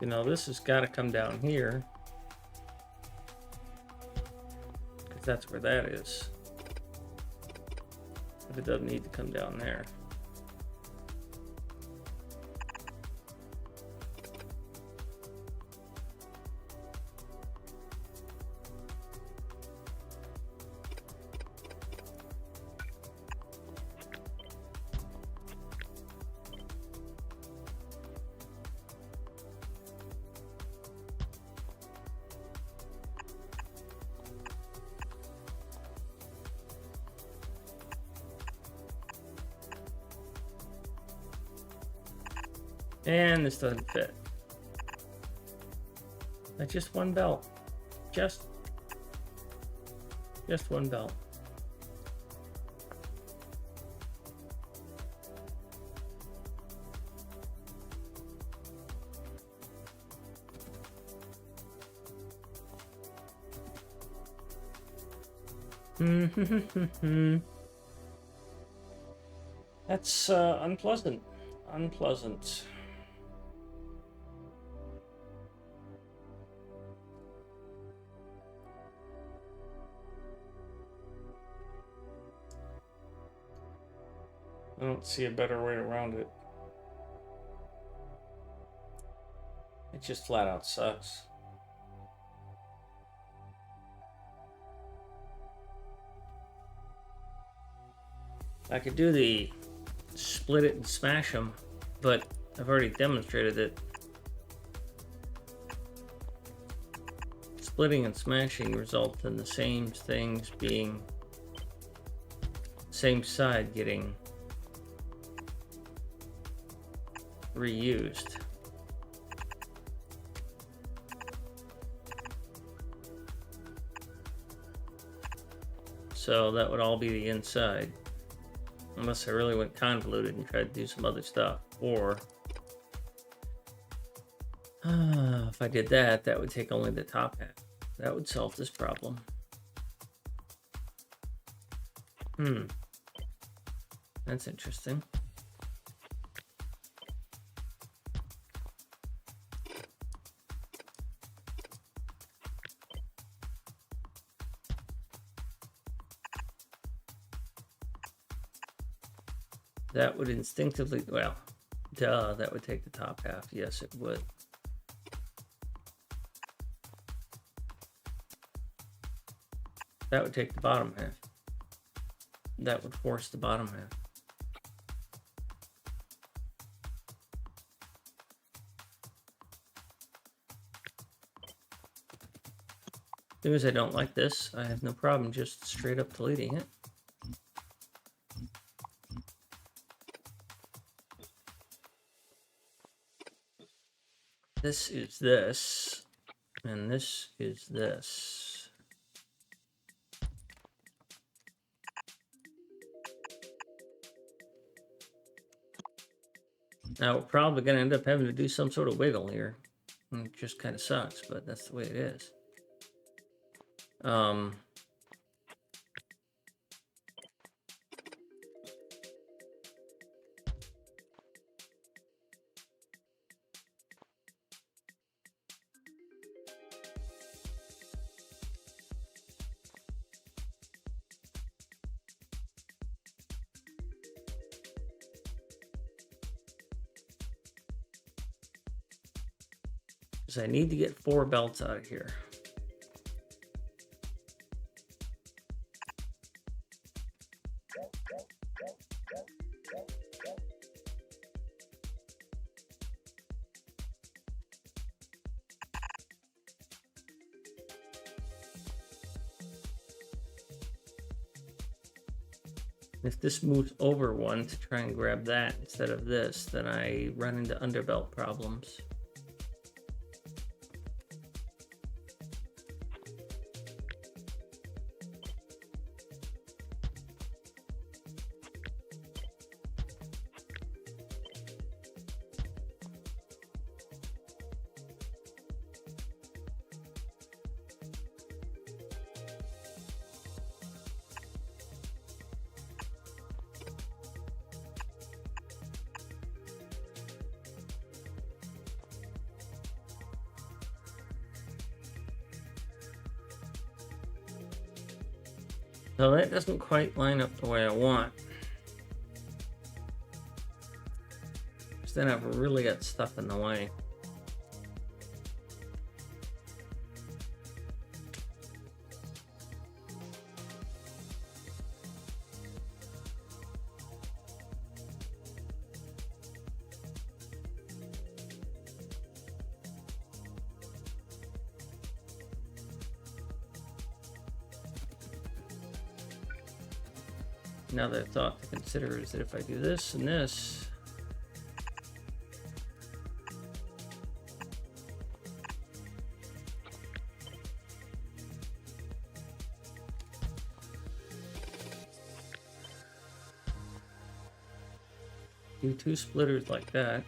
You know, this has got to come down here, because that's where that is. But it doesn't need to come down there. And this doesn't fit. That's just one belt. Just one belt. That's unpleasant. Unpleasant. I don't see a better way around it. It just flat out sucks. I could do the split it and smash them, but I've already demonstrated that splitting and smashing result in the same same side getting reused. So that would all be the inside. Unless I really went convoluted and tried to do some other stuff. Or if I did that, that would take only the top half. That would solve this problem. That's interesting. That would instinctively, well, duh, that would take the top half. Yes, it would. That would take the bottom half. That would force the bottom half. As soon as I don't like this, I have no problem just straight up deleting it. This is this, and this is this. Now, we're probably going to end up having to do some sort of wiggle here. It just kind of sucks, but that's the way it is. I need to get 4 belts out of here. If this moves over one to try and grab that instead of this, then I run into underbelt problems. So that doesn't quite line up the way I want. Because then I've really got stuff in the way. Another thought to consider is that if I do this and this, do 2 splitters like that,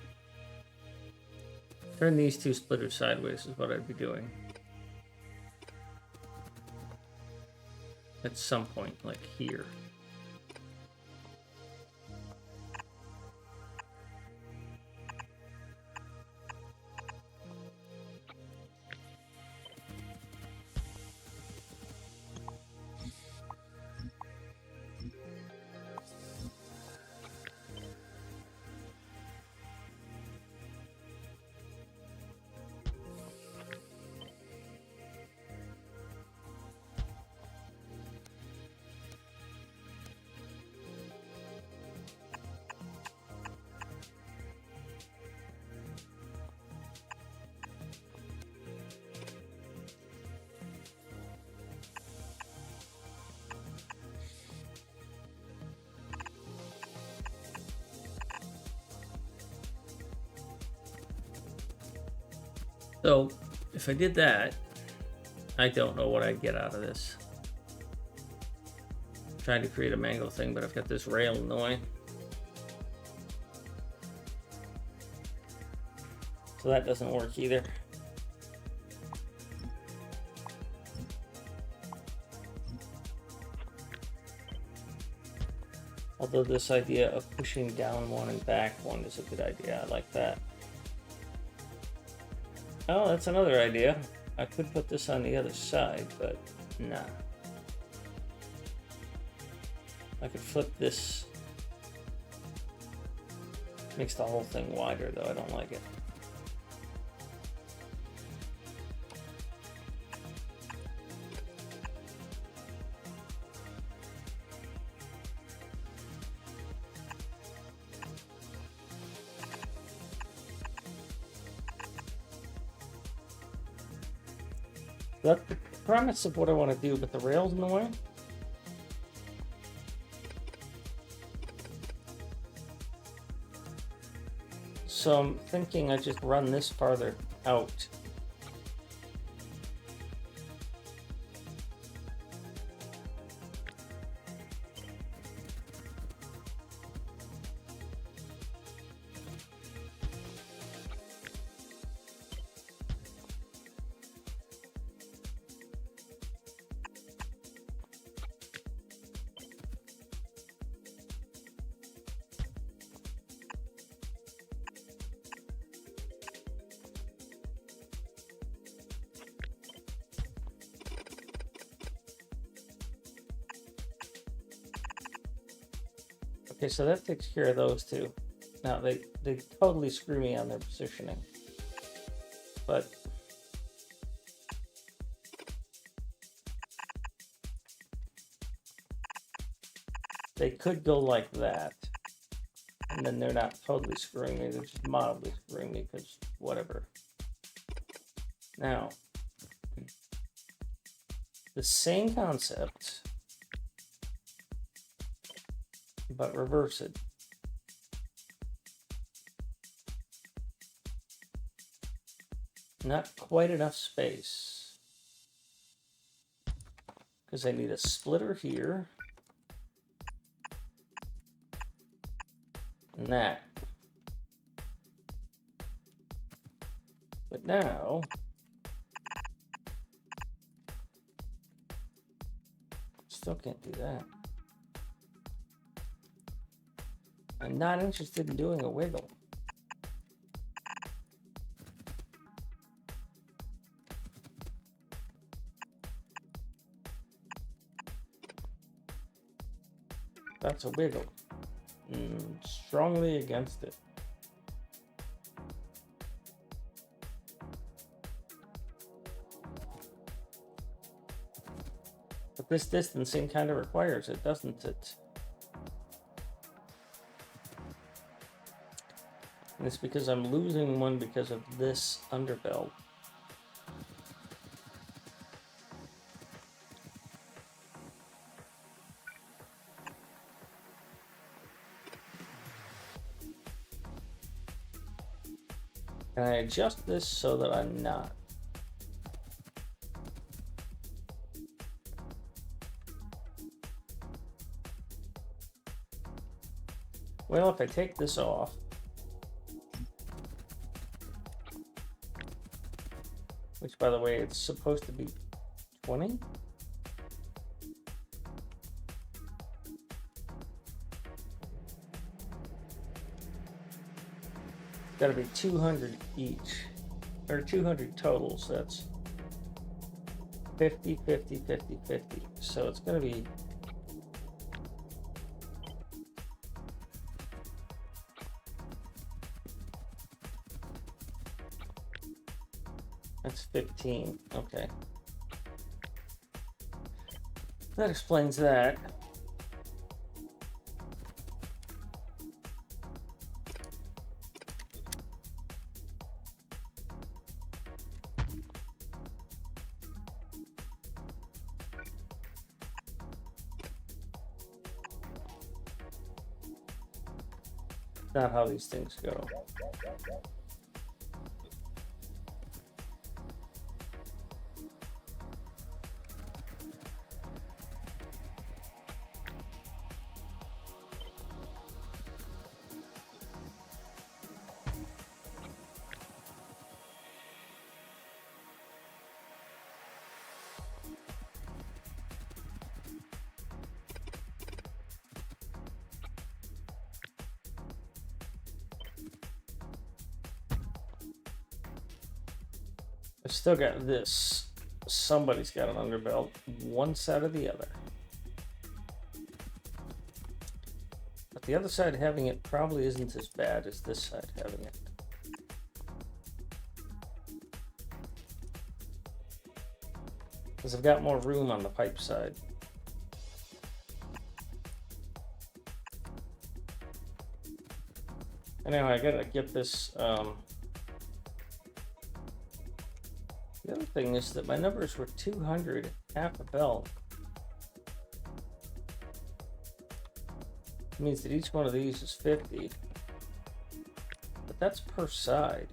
turn these 2 splitters sideways is what I'd be doing. At some point, like here. So if I did that, I don't know what I'd get out of this. I'm trying to create a mango thing, but I've got this rail in the way. So that doesn't work either. Although this idea of pushing down one and back one is a good idea. I like that. Oh, that's another idea. I could put this on the other side, but nah. I could flip this. Makes the whole thing wider, though. I don't like it. That's the premise of what I want to do, but the rail's in the way. So I'm thinking I just run this farther out. Okay, so that takes care of those two. Now, they totally screw me on their positioning. But they could go like that. And then they're not totally screwing me, they're just mildly screwing me, because whatever. Now, the same concept, but reverse it. Not quite enough space, because I need a splitter here, and that. But now, still can't do that. I'm not interested in doing a wiggle. That's a wiggle. Strongly against it. But this distancing kind of requires it, doesn't it? And it's because I'm losing one because of this underbelt. Can I adjust this so that I'm not? Well, if I take this off, which by the way, it's supposed to be 20? Got to be 200 each, or 200 total, so that's 50, 50, 50, 50. So it's going to be that's 15. Okay. That explains that. Not how these things go. I've still got this. Somebody's got an underbelt, one side or the other. But the other side having it probably isn't as bad as this side having it. Because I've got more room on the pipe side. Anyway, I gotta get this. The other thing is that my numbers were 200 half a belt. It means that each one of these is 50. But that's per side.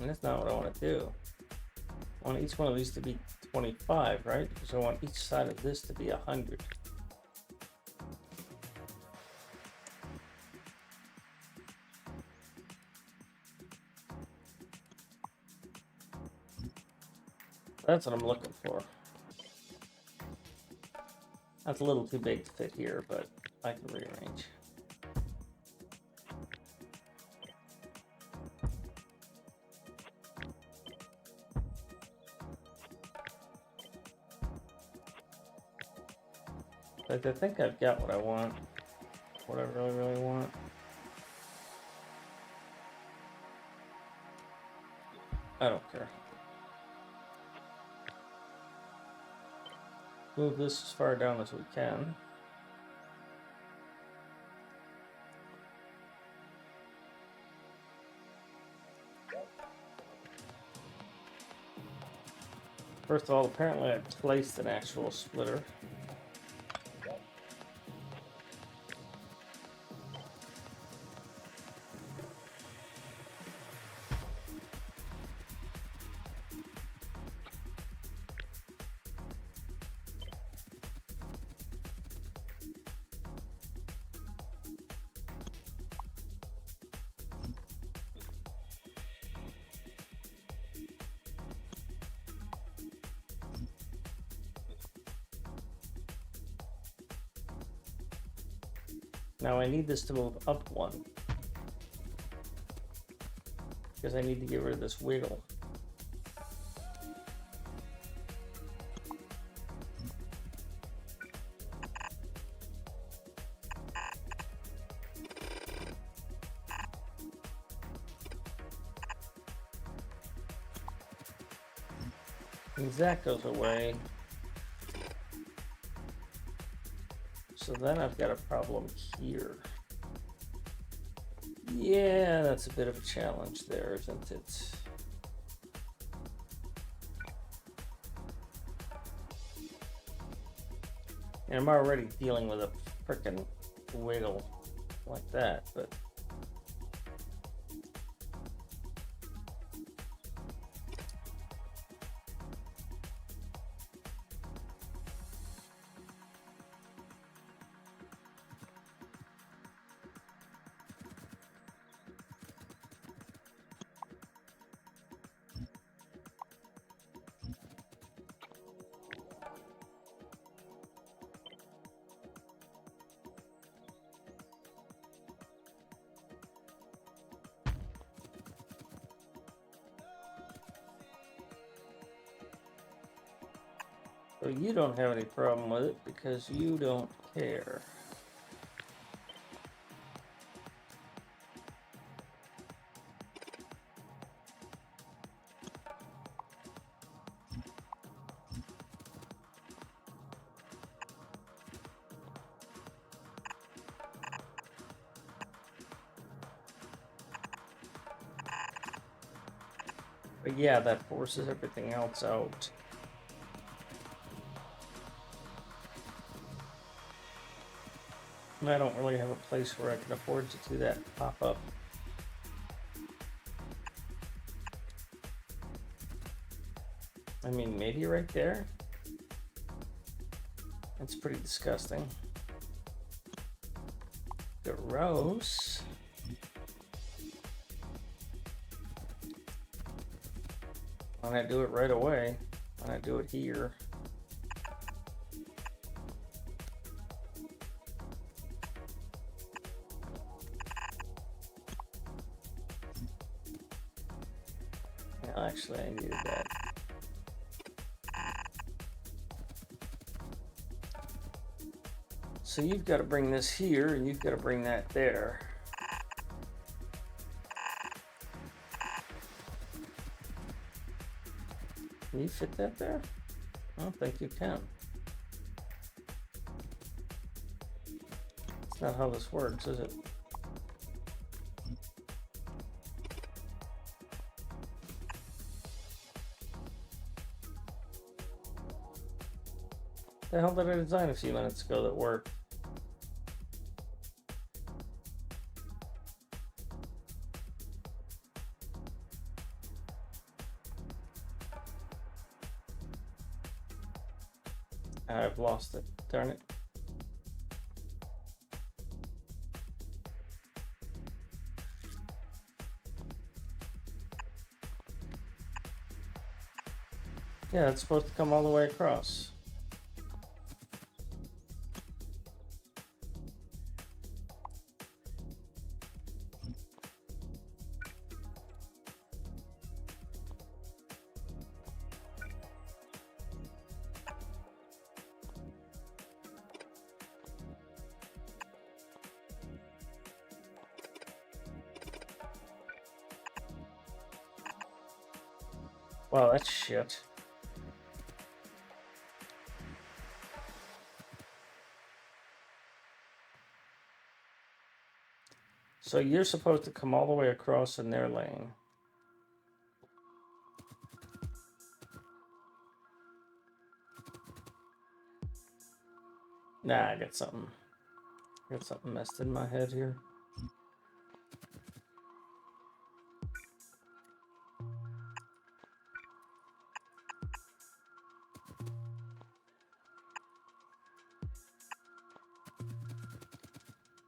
And that's not what I want to do. I want each one of these to be 25, right? Because I want each side of this to be 100. That's what I'm looking for. That's a little too big to fit here, but I can rearrange. Like, I think I've got what I want, what I really, really want. I don't care. Move this as far down as we can. First of all, apparently I placed an actual splitter. Now I need this to move up one, because I need to get rid of this wiggle. And that goes away. So then I've got a problem here. Yeah, that's a bit of a challenge there, isn't it? And I'm already dealing with a frickin' wiggle like that, but so you don't have any problem with it because you don't care. But yeah, that forces everything else out. And I don't really have a place where I can afford to do that pop up. I mean, maybe right there. That's pretty disgusting. Gross. Why don't I do it right away? Why don't I do it here? Actually, I needed that. So you've got to bring this here, and you've got to bring that there. Can you fit that there? I don't think you can. That's not how this works, is it? The hell did I design a few minutes ago that worked? I've lost it. Darn it. Yeah, it's supposed to come all the way across. Wow, that's shit. So you're supposed to come all the way across in their lane. Nah, I got something messed in my head here.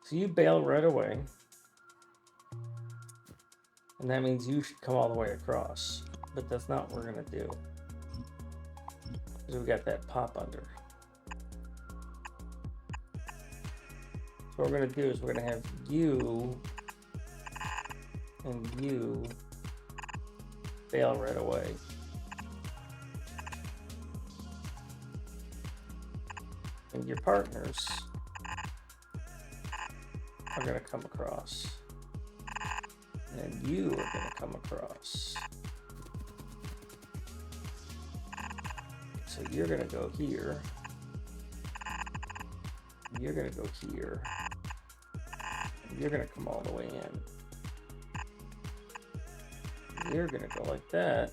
So you bail right away. And that means you should come all the way across. But that's not what we're going to do. Because we got that pop under. So what we're going to do is we're going to have you and you bail right away. And your partners are going to come across. And you are going to come across. So you're going to go here. You're going to go here. And you're going to come all the way in. You're going to go like that.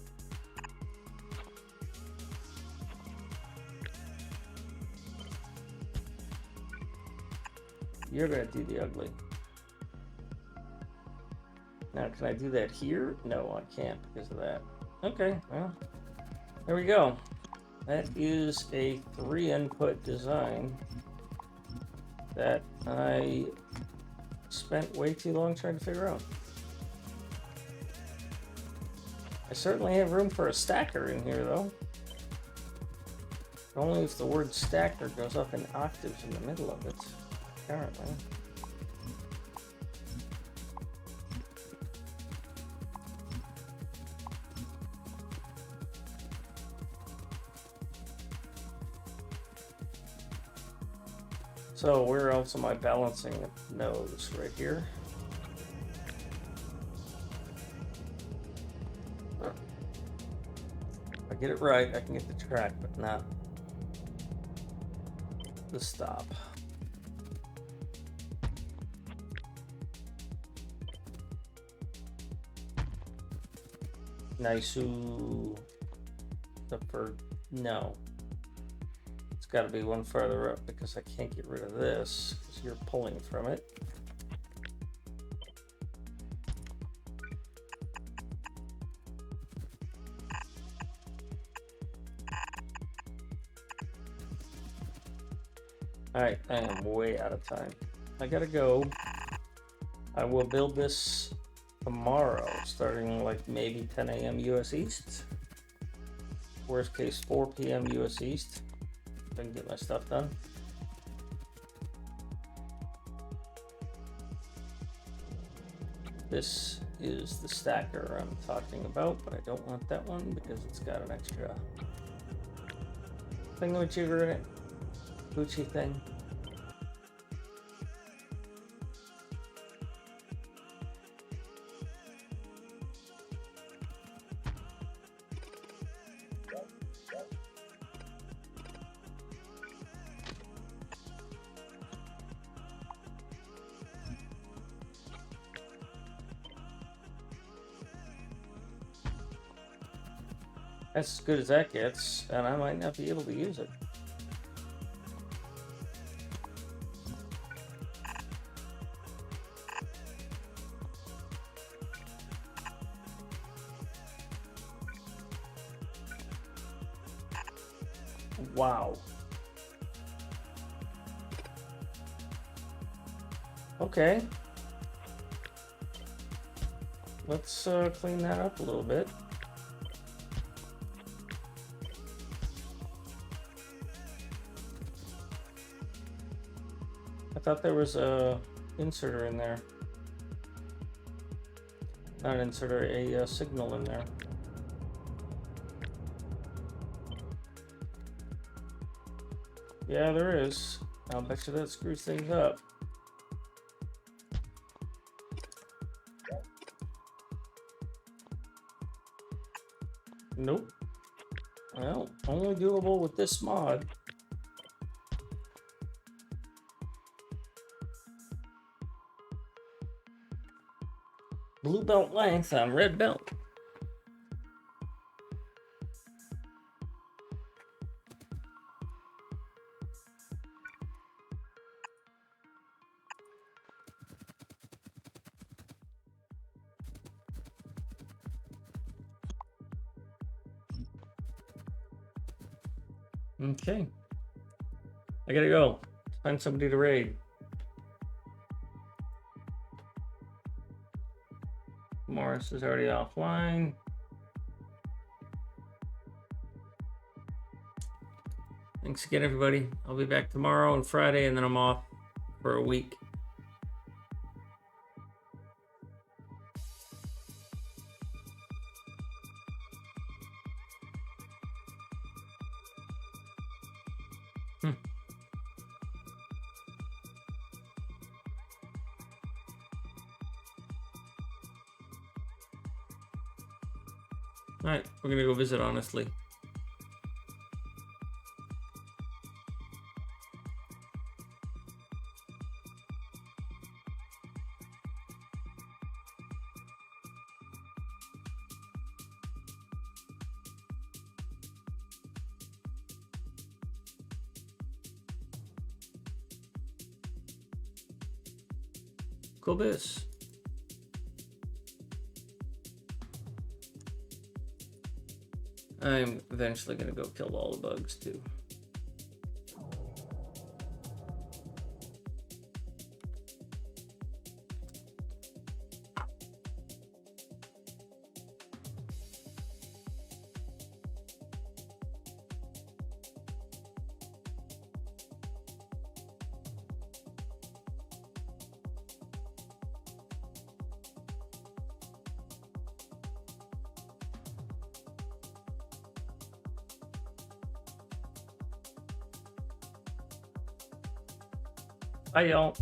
You're going to do the ugly. Now, can I do that here? No, I can't because of that. Okay, well, there we go. That is a 3-input design that I spent way too long trying to figure out. I certainly have room for a stacker in here, though. But only if the word stacker goes up in octaves in the middle of it, apparently. So where else am I balancing nose? Right here. If I get it right, I can get the track, but not the stop. Nice-oo. No. It's got to be one farther up because I can't get rid of this because you're pulling from it. Alright, I am way out of time. I gotta go. I will build this tomorrow, starting like maybe 10 a.m. US East. Worst case, 4 p.m. US East. If I can get my stuff done. This is the stacker I'm talking about, but I don't want that one because it's got an extra thingamajigger in it. Gucci thing. That's as good as that gets, and I might not be able to use it. Wow. Okay. Let's clean that up a little bit. I thought there was a inserter in there. Not an inserter, a signal in there. Yeah, there is. I'll bet you that screws things up. Nope. Well, only doable with this mod. Blue belt length on red belt. Okay. I gotta go. Find somebody to raid. Morris is already offline. Thanks again, everybody. I'll be back tomorrow and Friday, and then I'm off for a week. All right, we're gonna go visit Honestly. Cool biz. I'm eventually gonna go kill all the bugs too. Bye, y'all.